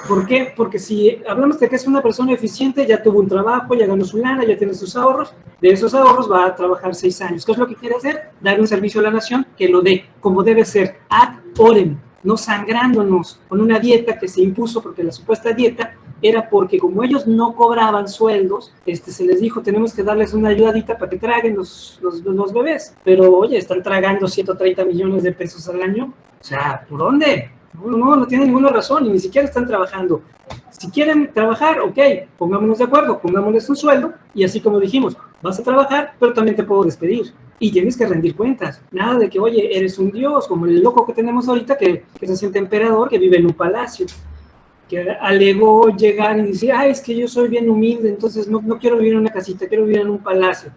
¿Por qué? Porque si hablamos de que es una persona eficiente, ya tuvo un trabajo, ya ganó su lana, ya tiene sus ahorros, de esos ahorros va a trabajar 6 años. ¿Qué es lo que quiere hacer? Dar un servicio a la nación, que lo dé, como debe ser, ad orem, no sangrándonos con una dieta que se impuso, porque la supuesta dieta era porque como ellos no cobraban sueldos, se les dijo, tenemos que darles una ayudadita para que traguen los bebés. Pero, oye, están tragando 130 millones de pesos al año. O sea, ¿por dónde? No tiene ninguna razón y ni siquiera están trabajando. Si quieren trabajar, ok, pongámonos de acuerdo, pongámosles un sueldo y así como dijimos, vas a trabajar, pero también te puedo despedir y tienes que rendir cuentas. Nada de que, oye, eres un dios, como el loco que tenemos ahorita que se siente emperador, que vive en un palacio, que alegó llegar y decir, es que yo soy bien humilde, entonces no quiero vivir en una casita, quiero vivir en un palacio.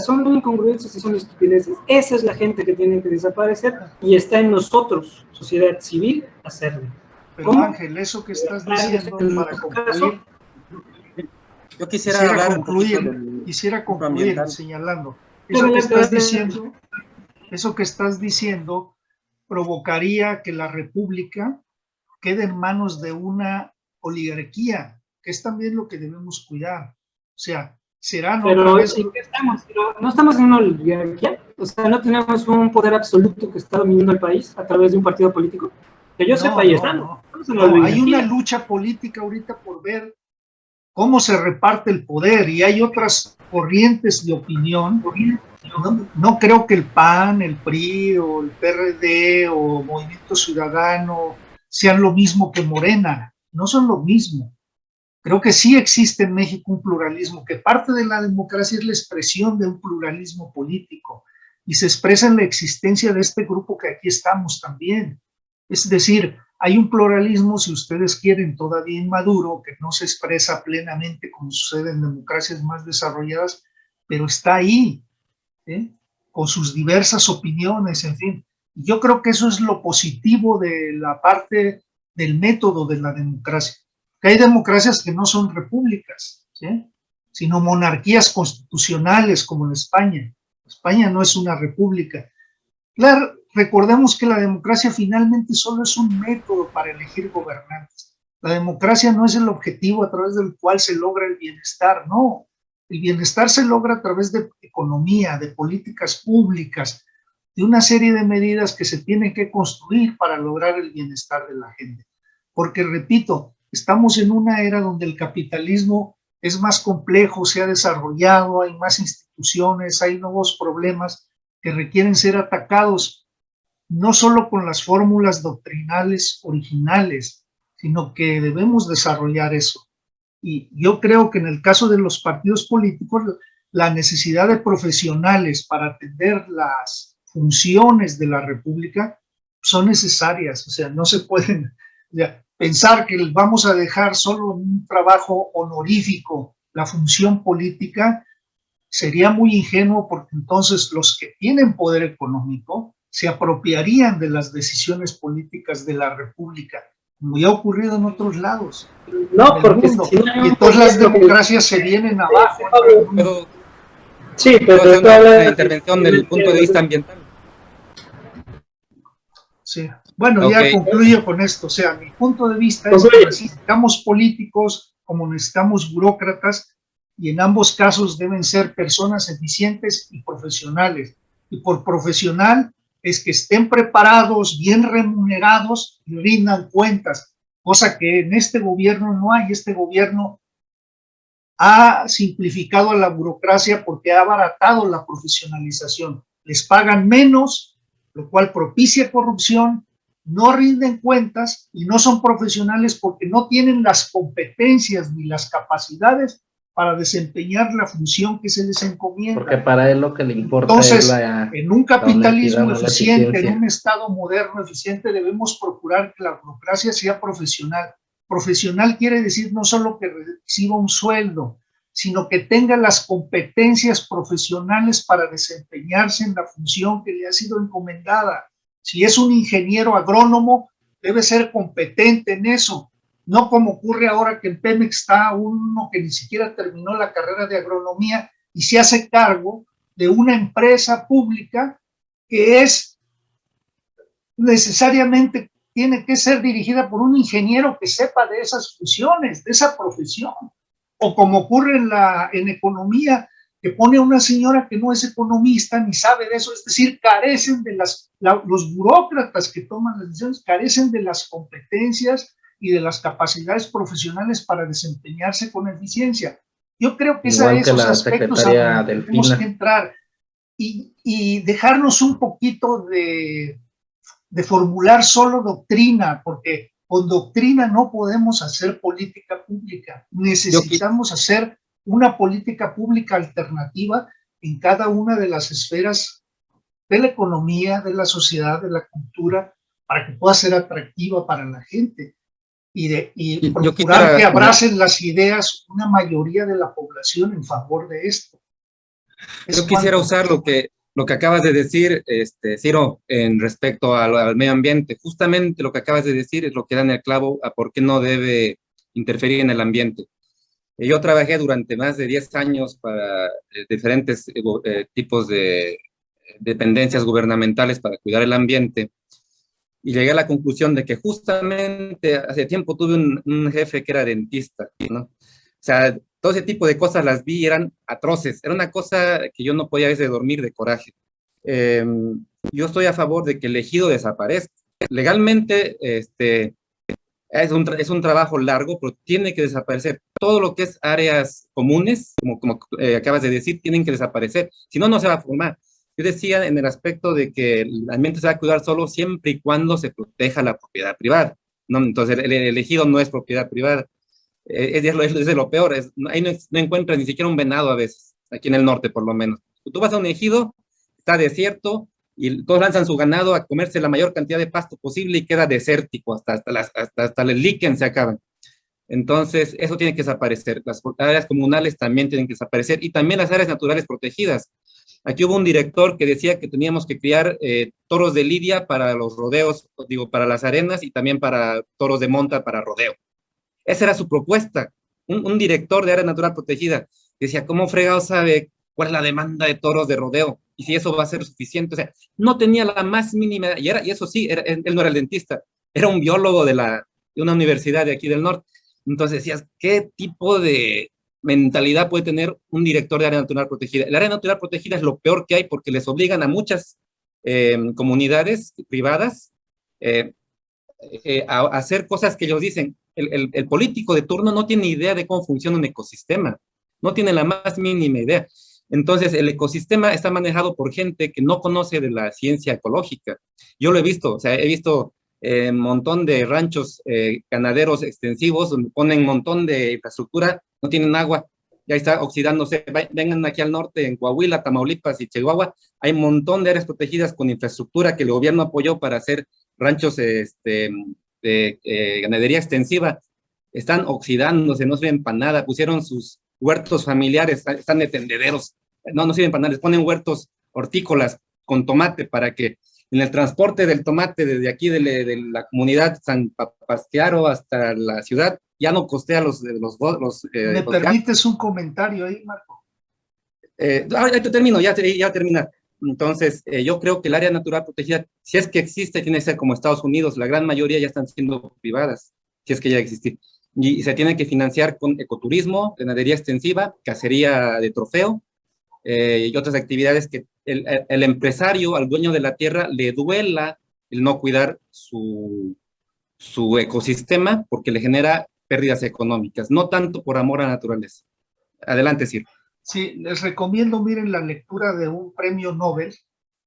Son incongruencias y son estupideces. Esa es la gente que tiene que desaparecer y está en nosotros, sociedad civil, hacerlo. Pero ¿cómo? Ángel, eso que estás diciendo, para concluir, yo quisiera concluir señalando, eso que estás diciendo provocaría que la república quede en manos de una oligarquía, que es también lo que debemos cuidar. O sea, será pero ¿en qué estamos? Pero no estamos en una oligarquía, o sea, no tenemos un poder absoluto que está dominando el país a través de un partido político. Que yo sepa, ahí estamos. Hay una lucha política ahorita por ver cómo se reparte el poder y hay otras corrientes de opinión. No creo que el PAN, el PRI o el PRD o Movimiento Ciudadano sean lo mismo que Morena, no son lo mismo. Creo que sí existe en México un pluralismo, que parte de la democracia es la expresión de un pluralismo político y se expresa en la existencia de este grupo que aquí estamos también. Es decir, hay un pluralismo, si ustedes quieren, todavía inmaduro, que no se expresa plenamente como sucede en democracias más desarrolladas, pero está ahí, con sus diversas opiniones, en fin. Yo creo que eso es lo positivo de la parte del método de la democracia. Que hay democracias que no son repúblicas, sino monarquías constitucionales como en España. España no es una república. Claro, recordemos que la democracia finalmente solo es un método para elegir gobernantes. La democracia no es el objetivo a través del cual se logra el bienestar, no. El bienestar se logra a través de economía, de políticas públicas, de una serie de medidas que se tienen que construir para lograr el bienestar de la gente. Porque, repito, estamos en una era donde el capitalismo es más complejo, se ha desarrollado, hay más instituciones, hay nuevos problemas que requieren ser atacados no solo con las fórmulas doctrinales originales, sino que debemos desarrollar eso. Y yo creo que en el caso de los partidos políticos, la necesidad de profesionales para atender las funciones de la República son necesarias, o sea, no se pueden pensar que vamos a dejar solo en un trabajo honorífico la función política, sería muy ingenuo porque entonces los que tienen poder económico se apropiarían de las decisiones políticas de la República, como ya ha ocurrido en otros lados. No, porque si no, y entonces las democracias se vienen abajo. Pero la intervención del punto de vista ambiental. Sí. Bueno, ya concluyo con esto. O sea, mi punto de vista es que necesitamos políticos como necesitamos burócratas y en ambos casos deben ser personas eficientes y profesionales. Y por profesional es que estén preparados, bien remunerados y rindan cuentas, cosa que en este gobierno no hay. Este gobierno ha simplificado a la burocracia porque ha abaratado la profesionalización. Les pagan menos, lo cual propicia corrupción, no rinden cuentas y no son profesionales porque no tienen las competencias ni las capacidades para desempeñar la función que se les encomienda. Porque para él lo que le importa Entonces, es en un capitalismo eficiente, en un Estado moderno eficiente, debemos procurar que la burocracia sea profesional. Profesional quiere decir no solo que reciba un sueldo, sino que tenga las competencias profesionales para desempeñarse en la función que le ha sido encomendada. Si es un ingeniero agrónomo, debe ser competente en eso. no como ocurre ahora que en Pemex está uno que ni siquiera terminó la carrera de agronomía y se hace cargo de una empresa pública que es necesariamente tiene que ser dirigida por un ingeniero que sepa de esas funciones, de esa profesión. O como ocurre en economía, que pone a una señora que no es economista ni sabe de eso, es decir, carecen de los burócratas que toman las decisiones, carecen de las competencias y de las capacidades profesionales para desempeñarse con eficiencia. Yo creo que es a Igual que esos la aspectos a secretaria donde tenemos que Delfina. entrar y dejarnos un poquito de formular solo doctrina, porque con doctrina no podemos hacer política pública. Necesitamos hacer una política pública alternativa en cada una de las esferas de la economía, de la sociedad, de la cultura, para que pueda ser atractiva para la gente y procurar que abracen las ideas una mayoría de la población en favor de esto. Yo quisiera usar lo que acabas de decir, Ciro, en respecto al medio ambiente. Justamente lo que acabas de decir es lo que da en el clavo a por qué no debe interferir en el ambiente. Yo trabajé durante más de 10 años para diferentes tipos de dependencias gubernamentales para cuidar el ambiente y llegué a la conclusión de que justamente hace tiempo tuve un jefe que era dentista, ¿no? O sea, todo ese tipo de cosas las vi y eran atroces. Era una cosa que yo no podía a veces dormir de coraje. Yo estoy a favor de que el ejido desaparezca. Legalmente, es un trabajo largo, pero tiene que desaparecer. Todo lo que es áreas comunes, como acabas de decir, tienen que desaparecer. Si no, no se va a formar. Yo decía en el aspecto de que el ambiente se va a cuidar solo siempre y cuando se proteja la propiedad privada, ¿no? Entonces, el ejido no es propiedad privada. Es de lo peor. Ahí no encuentras ni siquiera un venado a veces, aquí en el norte por lo menos. Tú vas a un ejido, está desierto, y todos lanzan su ganado a comerse la mayor cantidad de pasto posible y queda desértico, hasta el líquen se acaban. Entonces, eso tiene que desaparecer. Las áreas comunales también tienen que desaparecer y también las áreas naturales protegidas. Aquí hubo un director que decía que teníamos que criar toros de lidia para los rodeos, digo, para las arenas y también para toros de monta para rodeo. Esa era su propuesta. Un director de área natural protegida decía, ¿cómo fregado sabe cuál es la demanda de toros de rodeo? Y si eso va a ser suficiente. O sea, no tenía la más mínima, y eso sí, él no era el dentista, era un biólogo de una universidad de aquí del norte. Entonces decías, ¿qué tipo de mentalidad puede tener un director de área natural protegida? El área natural protegida es lo peor que hay porque les obligan a muchas comunidades privadas a hacer cosas que ellos dicen. El político de turno no tiene idea de cómo funciona un ecosistema, no tiene la más mínima idea. Entonces, el ecosistema está manejado por gente que no conoce de la ciencia ecológica. Yo lo he visto, o sea, he visto un montón de ranchos ganaderos extensivos donde ponen un montón de infraestructura, no tienen agua, ya está oxidándose. Vengan aquí al norte, en Coahuila, Tamaulipas y Chihuahua, hay un montón de áreas protegidas con infraestructura que el gobierno apoyó para hacer ranchos de ganadería extensiva. Están oxidándose, no sirven para nada, pusieron sus huertos familiares, están de tendederos, no sirven para nada, les ponen huertos hortícolas con tomate para que en el transporte del tomate desde aquí de la comunidad San Pastiaro hasta la ciudad, ya no costea ¿Me permites un comentario ahí, Marco? Ya te termino, ya terminar. Entonces, yo creo que el área natural protegida, si es que existe, tiene que ser como Estados Unidos, la gran mayoría ya están siendo privadas, si es que ya existe. Y se tiene que financiar con ecoturismo, ganadería extensiva, cacería de trofeo, y otras actividades que el empresario, al dueño de la tierra, le duela el no cuidar su ecosistema porque le genera pérdidas económicas, no tanto por amor a la naturaleza. Adelante, Ciro. Sí, les recomiendo, miren, la lectura de un premio Nobel,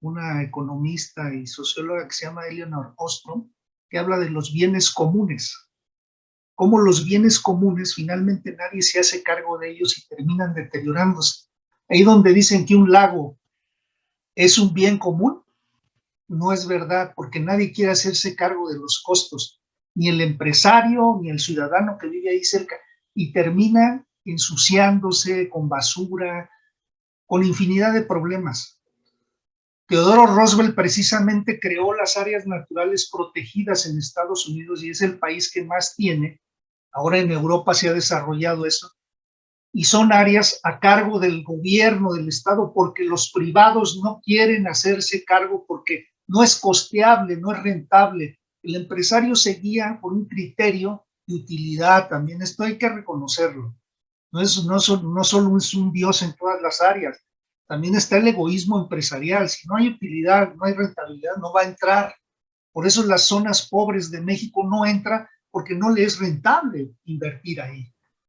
una economista y socióloga que se llama Elinor Ostrom, que habla de los bienes comunes. Cómo los bienes comunes finalmente nadie se hace cargo de ellos y terminan deteriorándose. Ahí donde dicen que un lago es un bien común, no es verdad, porque nadie quiere hacerse cargo de los costos, ni el empresario, ni el ciudadano que vive ahí cerca, y termina ensuciándose con basura, con infinidad de problemas. Theodore Roosevelt precisamente creó las áreas naturales protegidas en Estados Unidos y es el país que más tiene Ahora en Europa se ha desarrollado eso. Y son áreas a cargo del gobierno, del Estado, porque los privados no quieren hacerse cargo porque no es costeable, no es rentable. El empresario se guía por un criterio de utilidad también, esto hay que reconocerlo. No solo es un dios en todas las áreas, también está el egoísmo empresarial. Si no hay utilidad, no hay rentabilidad, no va a entrar. Por eso las zonas pobres de México no entran, porque no le es rentable invertir ahí.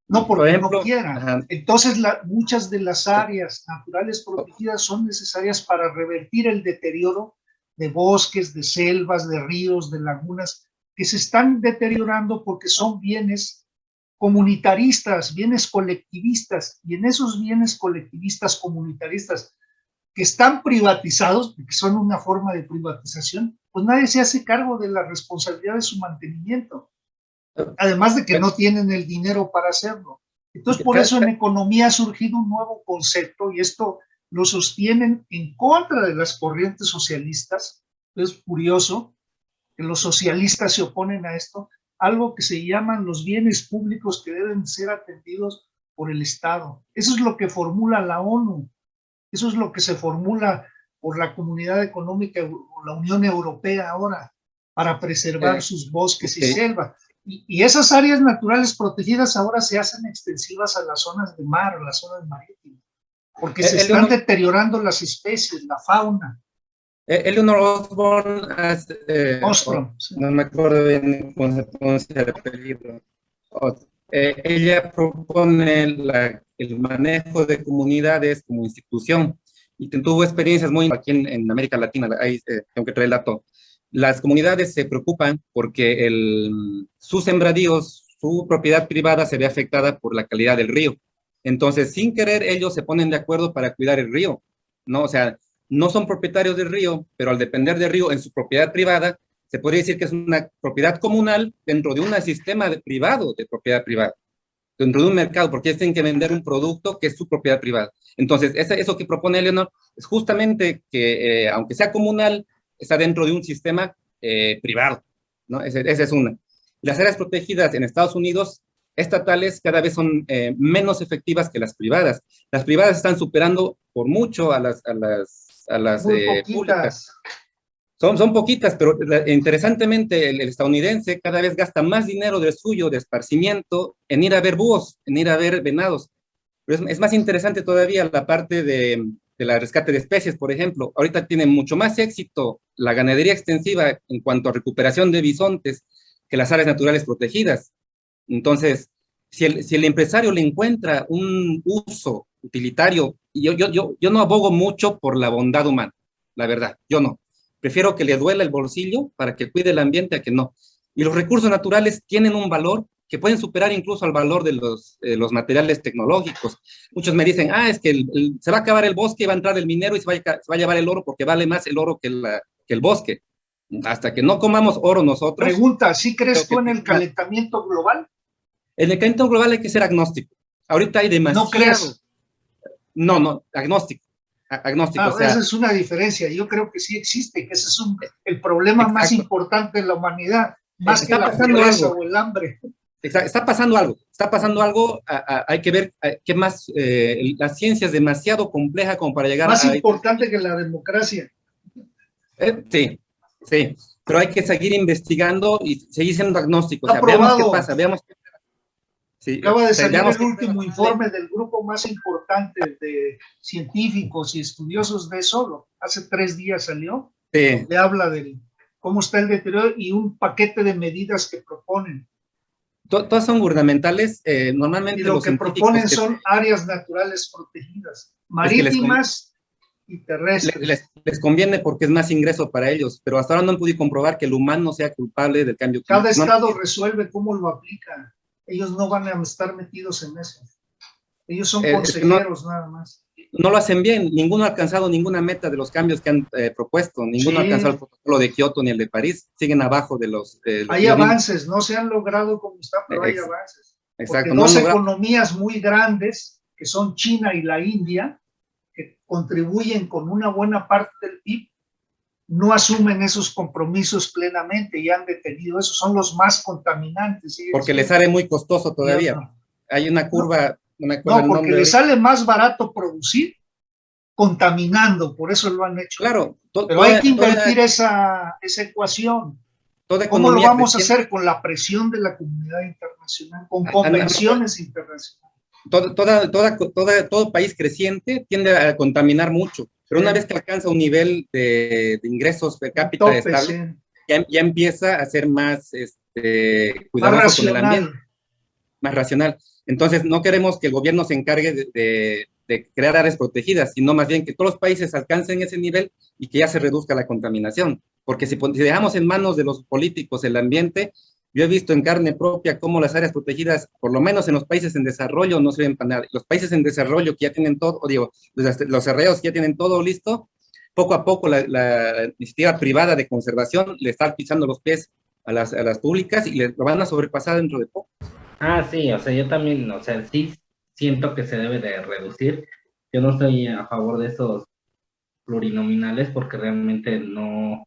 No porque Por ejemplo, no quieran. ajá. Entonces, muchas de las áreas naturales protegidas son necesarias para revertir el deterioro de bosques, de selvas, de ríos, de lagunas, que se están deteriorando porque son bienes comunitaristas, bienes colectivistas, y en esos bienes colectivistas comunitaristas que están privatizados, porque son una forma de privatización, pues nadie se hace cargo de la responsabilidad de su mantenimiento. Además de que no tienen el dinero para hacerlo. Entonces, por eso en economía ha surgido un nuevo concepto, y esto lo sostienen en contra de las corrientes socialistas. Es curioso que los socialistas se oponen a esto, algo que se llaman los bienes públicos que deben ser atendidos por el Estado. Eso es lo que formula la ONU, eso es lo que se formula por la Comunidad Económica o la Unión Europea ahora, para preservar sus bosques y selvas. Y esas áreas naturales protegidas ahora se hacen extensivas a las zonas de mar, a las zonas marítimas, porque se están deteriorando las especies, la fauna. Eleanor Osborne, Ostrom, sí. no me acuerdo bien cómo se pronuncia el apellido. Ella propone el manejo de comunidades como institución, y tuvo experiencias muy aquí en América Latina. Ahí tengo que traer el dato. Las comunidades se preocupan porque sus sembradíos, su propiedad privada se ve afectada por la calidad del río. Entonces, sin querer, ellos se ponen de acuerdo para cuidar el río, ¿no? O sea, no son propietarios del río, pero al depender del río en su propiedad privada, se podría decir que es una propiedad comunal dentro de un sistema privado de propiedad privada, dentro de un mercado, porque ellos tienen que vender un producto que es su propiedad privada. Entonces, eso que propone Eleanor es justamente que, aunque sea comunal, está dentro de un sistema privado, ¿no? Esa es una. Las áreas protegidas en Estados Unidos, estatales, cada vez son menos efectivas que las privadas. Las privadas están superando por mucho a las públicas. Son poquitas, pero interesantemente el estadounidense cada vez gasta más dinero del suyo de esparcimiento en ir a ver búhos, en ir a ver venados. Pero es más interesante todavía la parte de la rescate de especies, por ejemplo. Ahorita tiene mucho más éxito la ganadería extensiva en cuanto a recuperación de bisontes que las áreas naturales protegidas. Entonces, si el empresario le encuentra un uso utilitario, y yo no abogo mucho por la bondad humana, la verdad, yo no. Prefiero que le duela el bolsillo para que cuide el ambiente a que no. Y los recursos naturales tienen un valor que pueden superar incluso al valor de los materiales tecnológicos. Muchos me dicen, es que se va a acabar el bosque, va a entrar el minero y se va a llevar el oro porque vale más el oro que el bosque. Hasta que no comamos oro nosotros. Pregunta, ¿sí crees tú en el calentamiento global? En el calentamiento global hay que ser agnóstico. Ahorita hay demasiado. ¿No crees? No, agnóstico. O sea, esa es una diferencia. Yo creo que sí existe, que ese es el problema más importante de la humanidad, más que la pobreza o el hambre. Está pasando algo, hay que ver qué más, la ciencia es demasiado compleja como para llegar más importante que la democracia. Sí, pero hay que seguir investigando y seguir siendo agnósticos. O sea, veamos qué pasa, acaba de salir el último informe del grupo más importante de científicos y estudiosos de eso, hace 3 días salió, le habla de cómo está el deterioro y un paquete de medidas que proponen. Todas son gubernamentales, normalmente y lo que proponen son áreas naturales protegidas, marítimas y terrestres. Les conviene porque es más ingreso para ellos, pero hasta ahora no han podido comprobar que el humano sea culpable del cambio climático. Cada estado resuelve cómo lo aplica. Ellos no van a estar metidos en eso. Ellos son consejeros nada más. No lo hacen bien. Ninguno ha alcanzado ninguna meta de los cambios que han propuesto. Ninguno ha alcanzado el protocolo de Kioto ni el de París. Siguen abajo de los... hay avances, no se han logrado como está, pero hay avances. Exacto. Porque 2 economías muy grandes, que son China y la India, que contribuyen con una buena parte del PIB, no asumen esos compromisos plenamente y han detenido eso, son los más contaminantes. ¿Sí? Porque les sale muy costoso todavía. No. Hay una curva, no me No, acuerdo el porque nombre. les sale más barato producir contaminando, por eso lo han hecho. Claro. Pero hay que invertir esa ecuación. ¿Cómo lo vamos a hacer? Con la presión de la comunidad internacional, con convenciones internacionales. Todo país creciente tiende a contaminar mucho, pero una vez que alcanza un nivel de ingresos per cápita estable, ya empieza a ser más cuidadoso con el ambiente, más racional. Entonces, no queremos que el gobierno se encargue de crear áreas protegidas, sino más bien que todos los países alcancen ese nivel y que ya se reduzca la contaminación. Porque si dejamos en manos de los políticos el ambiente, yo he visto en carne propia cómo las áreas protegidas, por lo menos en los países en desarrollo, no sirven para nada. Los países en desarrollo que ya tienen todo, los arreos que ya tienen todo listo, poco a poco la iniciativa privada de conservación le está pisando los pies a las públicas y lo van a sobrepasar dentro de poco. Ah, sí, o sea, yo también, o sea, sí siento que se debe de reducir. Yo no estoy a favor de esos plurinominales porque realmente no...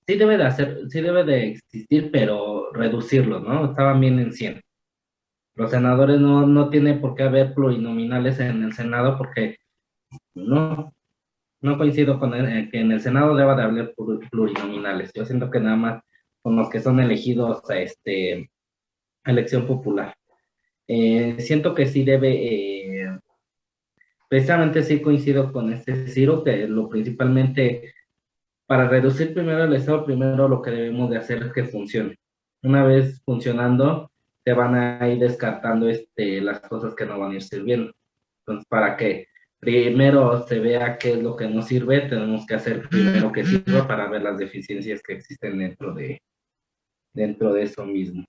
Sí debe de existir, pero reducirlo, ¿no? Estaban bien en 100. Los senadores no tiene por qué haber plurinominales en el Senado porque no coincido con que en el Senado deba de haber plurinominales. Yo siento que nada más con los que son elegidos a elección popular. Siento que sí debe, precisamente sí coincido con Ciro, que lo principalmente, para reducir primero el Estado, primero lo que debemos de hacer es que funcione. Una vez funcionando, se van a ir descartando las cosas que no van a ir sirviendo. Entonces, para que primero se vea qué es lo que no sirve, tenemos que hacer primero que sirva para ver las deficiencias que existen dentro de eso mismo.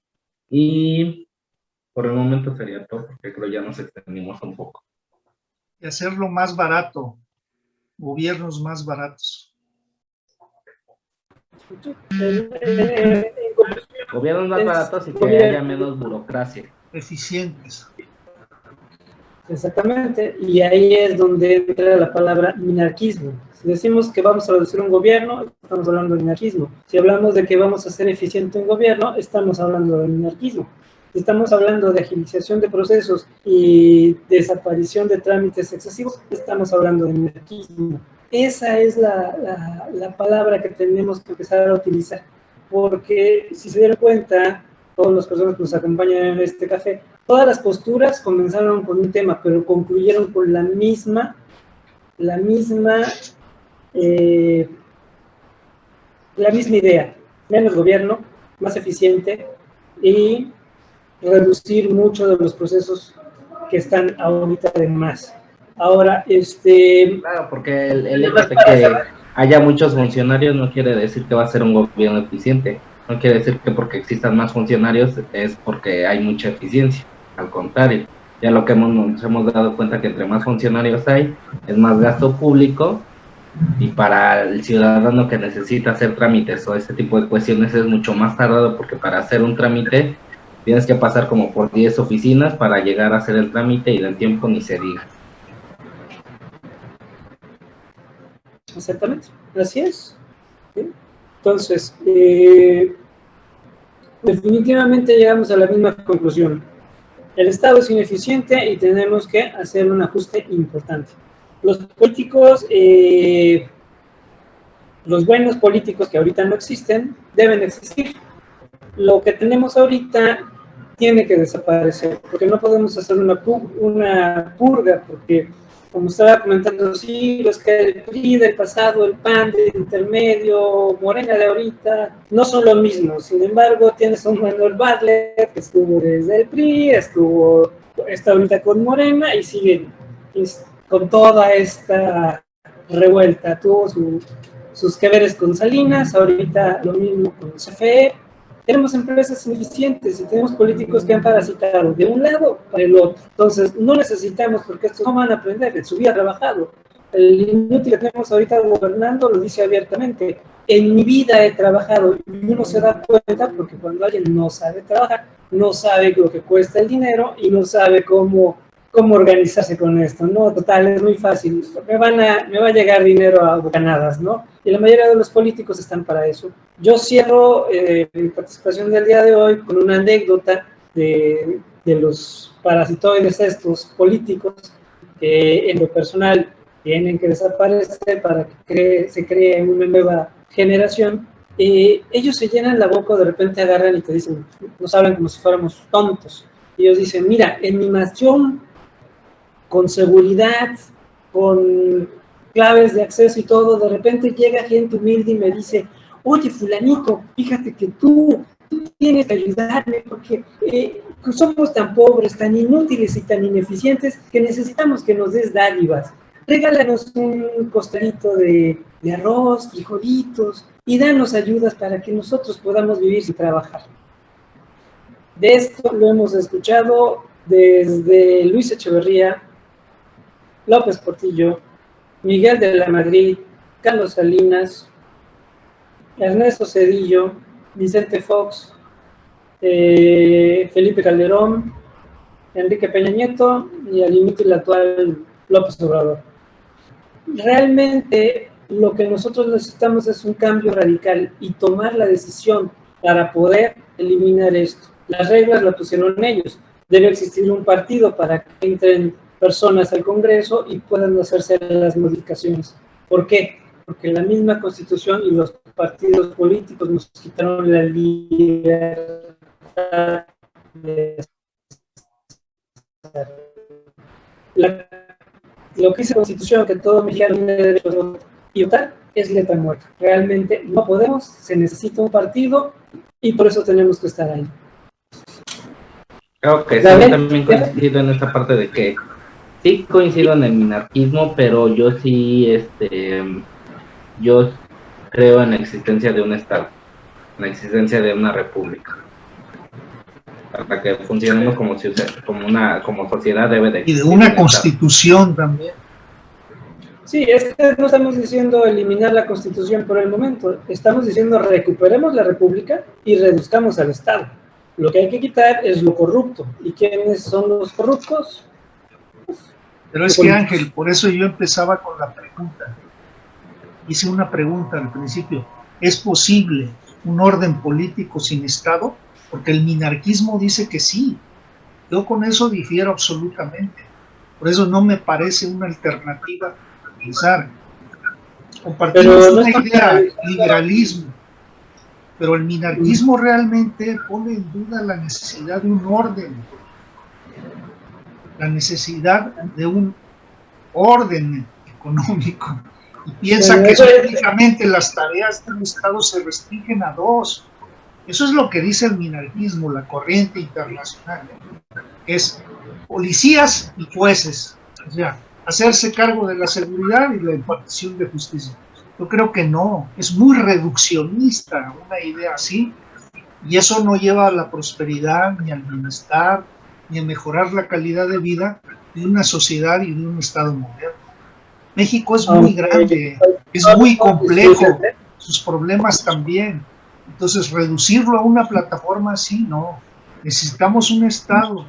Y por el momento sería todo, porque creo ya nos extendimos un poco. Y hacerlo más barato, gobiernos más baratos. Gobiernos más baratos y que haya menos burocracia. Eficientes. Exactamente, y ahí es donde entra la palabra minarquismo. Si decimos que vamos a reducir un gobierno, estamos hablando de minarquismo. Si hablamos de que vamos a hacer eficiente un gobierno, estamos hablando de minarquismo. Si estamos hablando de agilización de procesos y desaparición de trámites excesivos, estamos hablando de minarquismo. Esa es la palabra que tenemos que empezar a utilizar, porque si se dieron cuenta, todas las personas que nos acompañan en este café, todas las posturas comenzaron con un tema, pero concluyeron con la misma idea: menos gobierno, más eficiente y reducir mucho de los procesos que están ahorita de más. Ahora, Claro, porque el hecho de que haya muchos funcionarios no quiere decir que va a ser un gobierno eficiente. No quiere decir que porque existan más funcionarios es porque hay mucha eficiencia. Al contrario, ya lo que nos hemos dado cuenta que entre más funcionarios hay, es más gasto público, y para el ciudadano que necesita hacer trámites o ese tipo de cuestiones es mucho más tardado, porque para hacer un trámite tienes que pasar como por 10 oficinas para llegar a hacer el trámite, y del tiempo ni se diga. Exactamente, así es. ¿Sí? Entonces, definitivamente llegamos a la misma conclusión. El Estado es ineficiente y tenemos que hacer un ajuste importante. Los políticos, los buenos políticos que ahorita no existen, deben existir. Lo que tenemos ahorita tiene que desaparecer, porque no podemos hacer una purga, porque, como estaba comentando, sí, los que el PRI del pasado, el PAN del intermedio, Morena de ahorita, no son lo mismo. Sin embargo, tienes a un Manuel Bartlett que estuvo desde el PRI, está ahorita con Morena y sigue con toda esta revuelta. Tuvo sus que veres con Salinas, ahorita lo mismo con CFE. Tenemos empresas ineficientes y tenemos políticos que han parasitado de un lado para el otro. Entonces, no necesitamos, porque estos no van a aprender, en su vida ha trabajado. El inútil que tenemos ahorita gobernando lo dice abiertamente: en mi vida he trabajado. Y uno se da cuenta porque cuando alguien no sabe trabajar, no sabe lo que cuesta el dinero y no sabe cómo cómo organizarse con esto, ¿no? Total, es muy fácil, me va a llegar dinero a bocanadas, ¿no? Y la mayoría de los políticos están para eso. Yo cierro mi participación del día de hoy con una anécdota de los parasitoides estos políticos que en lo personal tienen que desaparecer para que se cree una nueva generación. Ellos se llenan la boca, de repente agarran y te dicen, nos hablan como si fuéramos tontos. Y ellos dicen, mira, en mi nación, con seguridad, con claves de acceso y todo, de repente llega gente humilde y me dice, oye, fulanito, fíjate que tú tienes que ayudarme porque somos tan pobres, tan inútiles y tan ineficientes que necesitamos que nos des dádivas. Regálanos un costalito de arroz, frijolitos y danos ayudas para que nosotros podamos vivir sin trabajar. De esto lo hemos escuchado desde Luis Echeverría, López Portillo, Miguel de la Madrid, Carlos Salinas, Ernesto Zedillo, Vicente Fox, Felipe Calderón, Enrique Peña Nieto y al inútil actual López Obrador. Realmente lo que nosotros necesitamos es un cambio radical y tomar la decisión para poder eliminar esto. Las reglas las pusieron ellos. Debe existir un partido para que entren personas al Congreso y puedan hacerse las modificaciones. ¿Por qué? Porque la misma Constitución y los partidos políticos nos quitaron la libertad de lo que dice la Constitución, que todo mexicano tiene derecho a votar y votar, es letra muerta. Realmente no podemos, se necesita un partido y por eso tenemos que estar ahí. Creo que sí, yo también coincido en esta parte de que sí coincido en el minarquismo, pero yo sí, yo creo en la existencia de un Estado, en la existencia de una república, para que funcionemos como sociedad debe de existir. Y de una constitución también. Sí, es que no estamos diciendo eliminar la Constitución por el momento, estamos diciendo recuperemos la república y reduzcamos al Estado. Lo que hay que quitar es lo corrupto. ¿Y quiénes son los corruptos? Pero es que, Ángel, por eso yo empezaba con la pregunta. Hice una pregunta al principio. ¿Es posible un orden político sin Estado? Porque el minarquismo dice que sí. Yo con eso difiero absolutamente. Por eso no me parece una alternativa a pensar. Compartimos una idea, liberalismo. Pero el minarquismo realmente pone en duda la necesidad de un orden, la necesidad de un orden económico, y piensa que únicamente las tareas de un Estado se restringen a dos. Eso es lo que dice el minarquismo, la corriente internacional, es policías y jueces, o sea, hacerse cargo de la seguridad y la impartición de justicia. Yo creo que no, es muy reduccionista una idea así, y eso no lleva a la prosperidad, ni al bienestar, ni a mejorar la calidad de vida de una sociedad y de un Estado moderno. México es muy grande, es muy complejo, sus problemas también. Entonces, reducirlo a una plataforma así, no. Necesitamos un Estado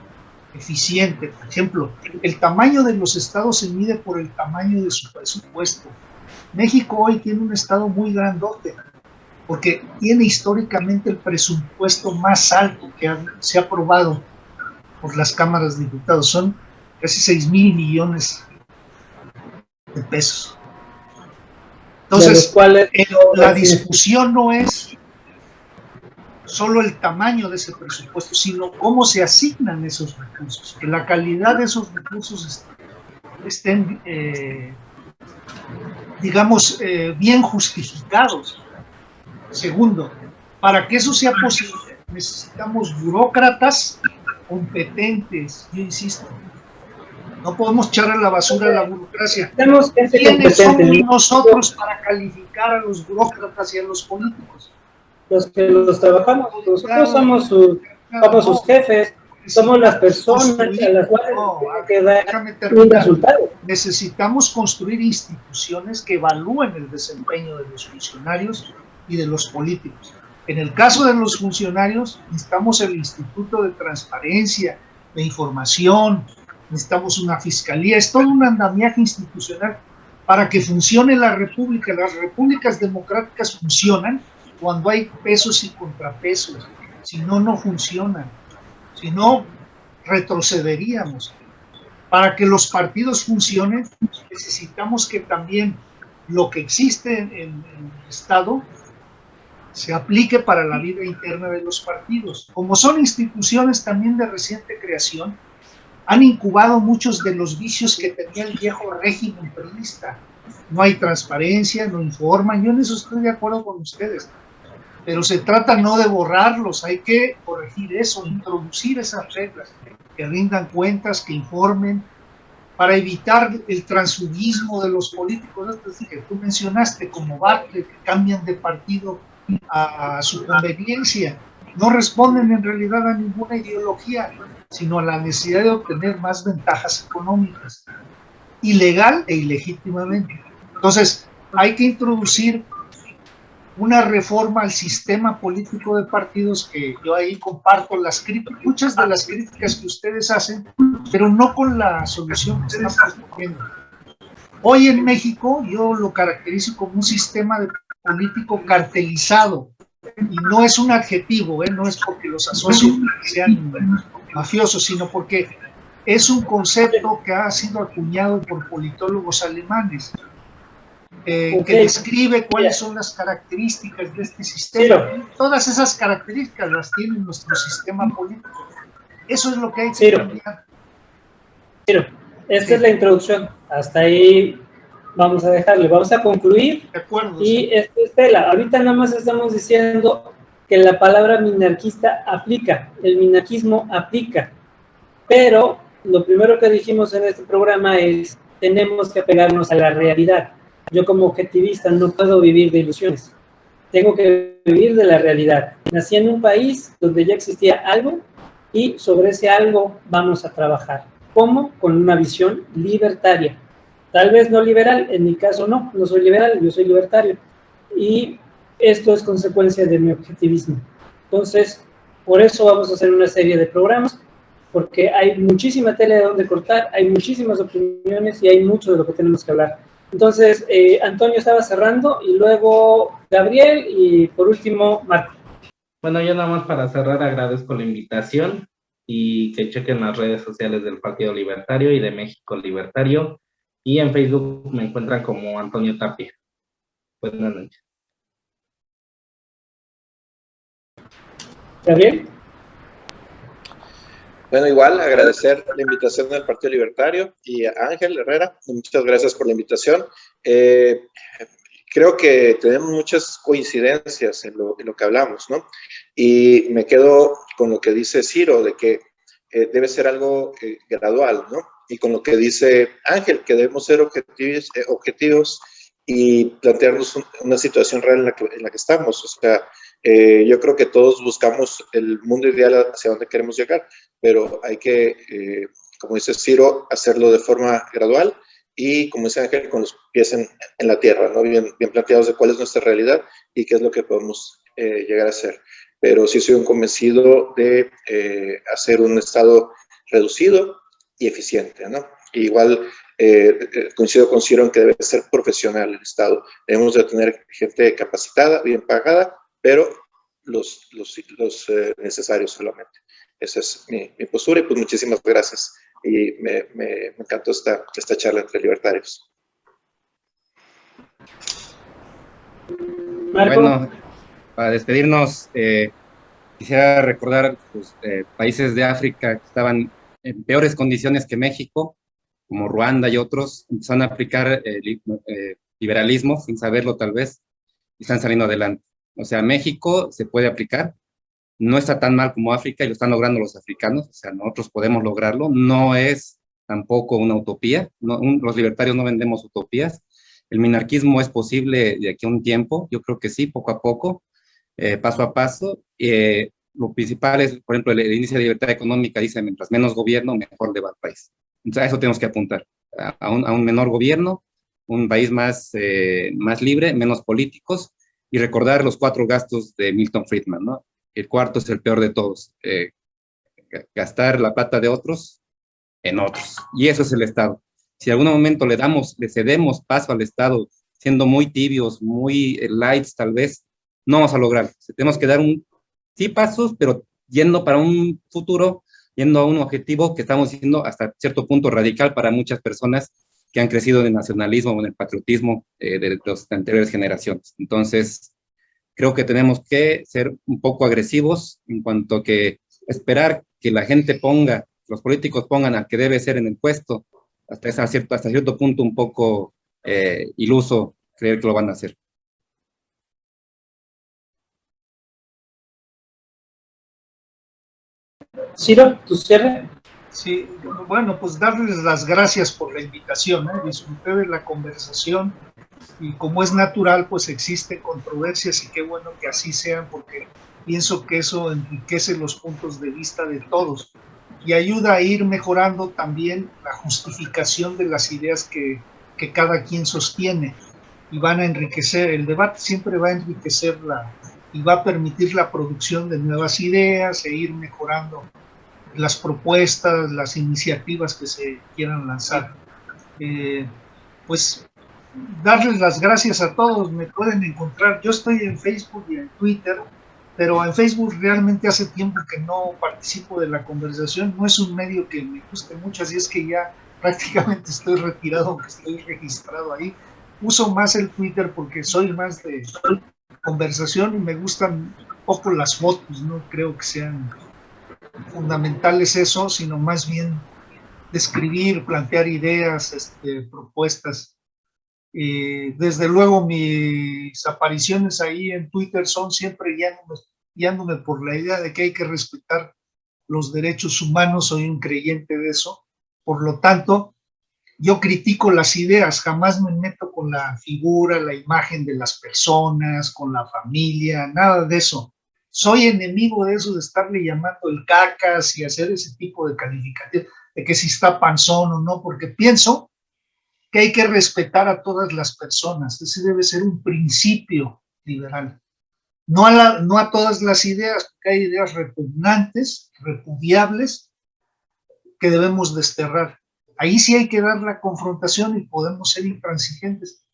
eficiente. Por ejemplo, el tamaño de los estados se mide por el tamaño de su presupuesto. México hoy tiene un estado muy grandote, porque tiene históricamente el presupuesto más alto que se ha aprobado por las cámaras de diputados. Son casi 6,000 millones de pesos. Entonces, la discusión no es solo el tamaño de ese presupuesto, sino cómo se asignan esos recursos, que la calidad de esos recursos estén, digamos, bien justificados. Segundo, para que eso sea posible, necesitamos burócratas competentes, yo insisto. No podemos echar a la basura la burocracia. ¿Quiénes somos nosotros para calificar a los burócratas y a los políticos? Los que los trabajamos, nosotros somos sus jefes, somos las personas a las cuales tiene que dar un resultado. Necesitamos construir instituciones que evalúen el desempeño de los funcionarios y de los políticos. En el caso de los funcionarios, necesitamos el Instituto de Transparencia, de Información, necesitamos una fiscalía, es todo un andamiaje institucional para que funcione la república. Las repúblicas democráticas funcionan cuando hay pesos y contrapesos, si no, no funcionan, si no, retrocederíamos. Para que los partidos funcionen, necesitamos que también lo que existe en el Estado se aplique para la vida interna de los partidos. Como son instituciones también de reciente creación, han incubado muchos de los vicios que tenía el viejo régimen priista. No hay transparencia, no informan, yo en eso estoy de acuerdo con ustedes, pero se trata no de borrarlos, hay que corregir eso, introducir esas reglas, que rindan cuentas, que informen, para evitar el transfugismo de los políticos, que tú mencionaste, como Bartlett, que cambian de partido a su conveniencia, no responden en realidad a ninguna ideología, sino a la necesidad de obtener más ventajas económicas, ilegal e ilegítimamente. Entonces, hay que introducir una reforma al sistema político de partidos, que yo ahí comparto las críticas, muchas de las críticas que ustedes hacen, pero no con la solución que están proponiendo. Hoy en México yo lo caracterizo como un sistema político cartelizado, y no es un adjetivo, no es porque los asocios sean mafiosos, sino porque es un concepto que ha sido acuñado por politólogos alemanes, que describe cuáles son las características de este sistema. Todas esas características las tiene nuestro sistema político. Eso es lo que hay que cambiar. Esta es la introducción. Hasta ahí vamos a dejarle. Vamos a concluir. De acuerdo. Y Estela, ahorita nada más estamos diciendo que la palabra minarquista aplica, el minarquismo aplica, pero lo primero que dijimos en este programa es: tenemos que apegarnos a la realidad. Yo como objetivista no puedo vivir de ilusiones, tengo que vivir de la realidad. Nací en un país donde ya existía algo y sobre ese algo vamos a trabajar. ¿Cómo? Con una visión libertaria. Tal vez no liberal, en mi caso no soy liberal, yo soy libertario. Y esto es consecuencia de mi objetivismo. Entonces, por eso vamos a hacer una serie de programas, porque hay muchísima tela de donde cortar, hay muchísimas opiniones y hay mucho de lo que tenemos que hablar. Entonces, Antonio estaba cerrando, y luego Gabriel, y por último, Marco. Bueno, yo nada más para cerrar agradezco la invitación y que chequen las redes sociales del Partido Libertario y de México Libertario, y en Facebook me encuentran como Antonio Tapia. Buenas noches. Gabriel. Bueno, igual agradecer la invitación del Partido Libertario y a Ángel Herrera. Muchas gracias por la invitación. Creo que tenemos muchas coincidencias en lo que hablamos, ¿no? Y me quedo con lo que dice Ciro, de que debe ser algo gradual, ¿no? Y con lo que dice Ángel, que debemos ser objetivos y plantearnos una situación real en la que estamos. O sea, yo creo que todos buscamos el mundo ideal hacia donde queremos llegar, pero hay que, como dice Ciro, hacerlo de forma gradual y, como dice Ángel, con los pies en la tierra, ¿no? Bien planteados de cuál es nuestra realidad y qué es lo que podemos llegar a hacer. Pero sí soy un convencido de hacer un Estado reducido y eficiente, ¿no? Igual coincido con Ciro en que debe ser profesional el Estado. Debemos de tener gente capacitada, bien pagada, pero los necesarios solamente. Esa es mi postura, y pues muchísimas gracias. Y me encantó esta charla entre libertarios. Marco. Bueno, para despedirnos, quisiera recordar los países de África que estaban en peores condiciones que México, como Ruanda y otros, empezaron a aplicar liberalismo sin saberlo tal vez, y están saliendo adelante. O sea, México se puede aplicar, no está tan mal como África y lo están logrando los africanos, o sea, nosotros podemos lograrlo, no es tampoco una utopía, los libertarios no vendemos utopías, el minarquismo es posible de aquí a un tiempo, yo creo que sí, poco a poco, paso a paso. Lo principal es, por ejemplo, el índice de libertad económica dice: mientras menos gobierno, mejor le va al país. Entonces a eso tenemos que apuntar, a un menor gobierno, un país más libre, menos políticos, y recordar los 4 gastos de Milton Friedman, ¿no? El cuarto es el peor de todos: gastar la plata de otros en otros. Y eso es el Estado. Si en algún momento le cedemos paso al Estado, siendo muy tibios, muy lights tal vez, no vamos a lograrlo. Tenemos que dar sí pasos, pero yendo para un futuro, yendo a un objetivo que estamos diciendo hasta cierto punto radical para muchas personas que han crecido en el nacionalismo o en el patriotismo de las anteriores generaciones. Entonces, creo que tenemos que ser un poco agresivos en cuanto a que esperar que la gente ponga, los políticos pongan al que debe ser en el puesto, hasta cierto punto un poco iluso creer que lo van a hacer. Ciro, ¿tu cierre? Sí, bueno, pues darles las gracias por la invitación, disfruté de la conversación y como es natural, pues existen controversias y qué bueno que así sean porque pienso que eso enriquece los puntos de vista de todos y ayuda a ir mejorando también la justificación de las ideas que cada quien sostiene y van a enriquecer, el debate siempre va a enriquecerla y va a permitir la producción de nuevas ideas e ir mejorando las propuestas, las iniciativas que se quieran lanzar. Pues darles las gracias a todos, me pueden encontrar, yo estoy en Facebook y en Twitter, pero en Facebook realmente hace tiempo que no participo de la conversación, no es un medio que me guste mucho, así es que ya prácticamente estoy retirado, aunque estoy registrado ahí. Uso más el Twitter porque soy más de conversación y me gustan un poco las fotos, no creo que sean fundamentales eso, sino más bien describir, plantear ideas, propuestas. Desde luego mis apariciones ahí en Twitter son siempre guiándome por la idea de que hay que respetar los derechos humanos, soy un creyente de eso, por lo tanto, yo critico las ideas, jamás me meto con la figura, la imagen de las personas, con la familia, nada de eso. Soy enemigo de eso, de estarle llamando el cacas y hacer ese tipo de calificativos, de que si está panzón o no, porque pienso que hay que respetar a todas las personas, ese debe ser un principio liberal. No a todas las ideas, porque hay ideas repugnantes, repudiables, que debemos desterrar. Ahí sí hay que dar la confrontación y podemos ser intransigentes.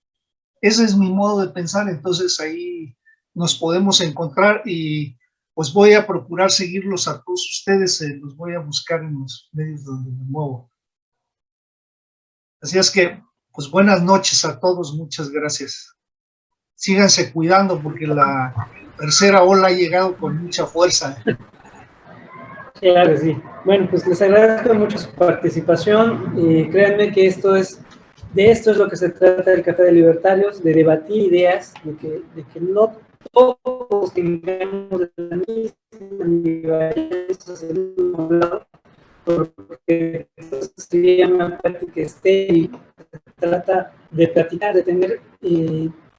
Ese es mi modo de pensar, entonces ahí nos podemos encontrar y pues voy a procurar seguirlos a todos ustedes, los voy a buscar en los medios donde me muevo. Así es que, pues buenas noches a todos, muchas gracias. Síganse cuidando porque la tercera ola ha llegado con mucha fuerza. Claro que sí. Bueno, pues les agradezco mucho su participación y créanme que de esto es lo que se trata el Café de Libertarios, de debatir ideas, de que no todos tengamos la misma nivel hacia un lado, porque esto se llama práctica estéril. Se trata de platicar, de tener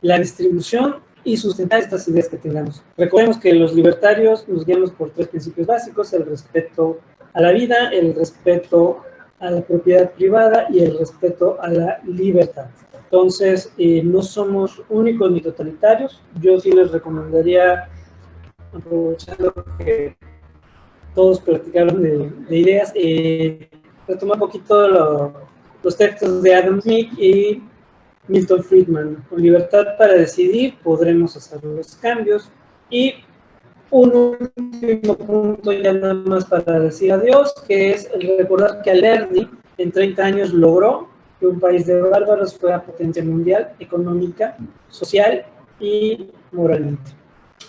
la distribución y sustentar estas ideas que tengamos. Recordemos que los libertarios nos guiamos por 3 principios básicos: el respeto a la vida, el respeto a la propiedad privada y el respeto a la libertad. Entonces, no somos únicos ni totalitarios. Yo sí les recomendaría, aprovechando que todos platicaron de ideas, retomar un poquito los textos de Adam Smith y Milton Friedman. Con libertad para decidir podremos hacer los cambios. Y un último punto ya nada más para decir adiós, que es el recordar que Alerdi en 30 años logró que un país de bárbaros fuera potencia mundial, económica, social y moralmente.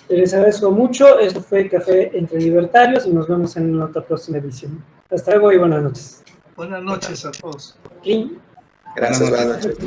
Les agradezco mucho. Esto fue Café entre Libertarios y nos vemos en otra próxima edición. Hasta luego y buenas noches. Buenas noches a todos. Gracias, buenas noches.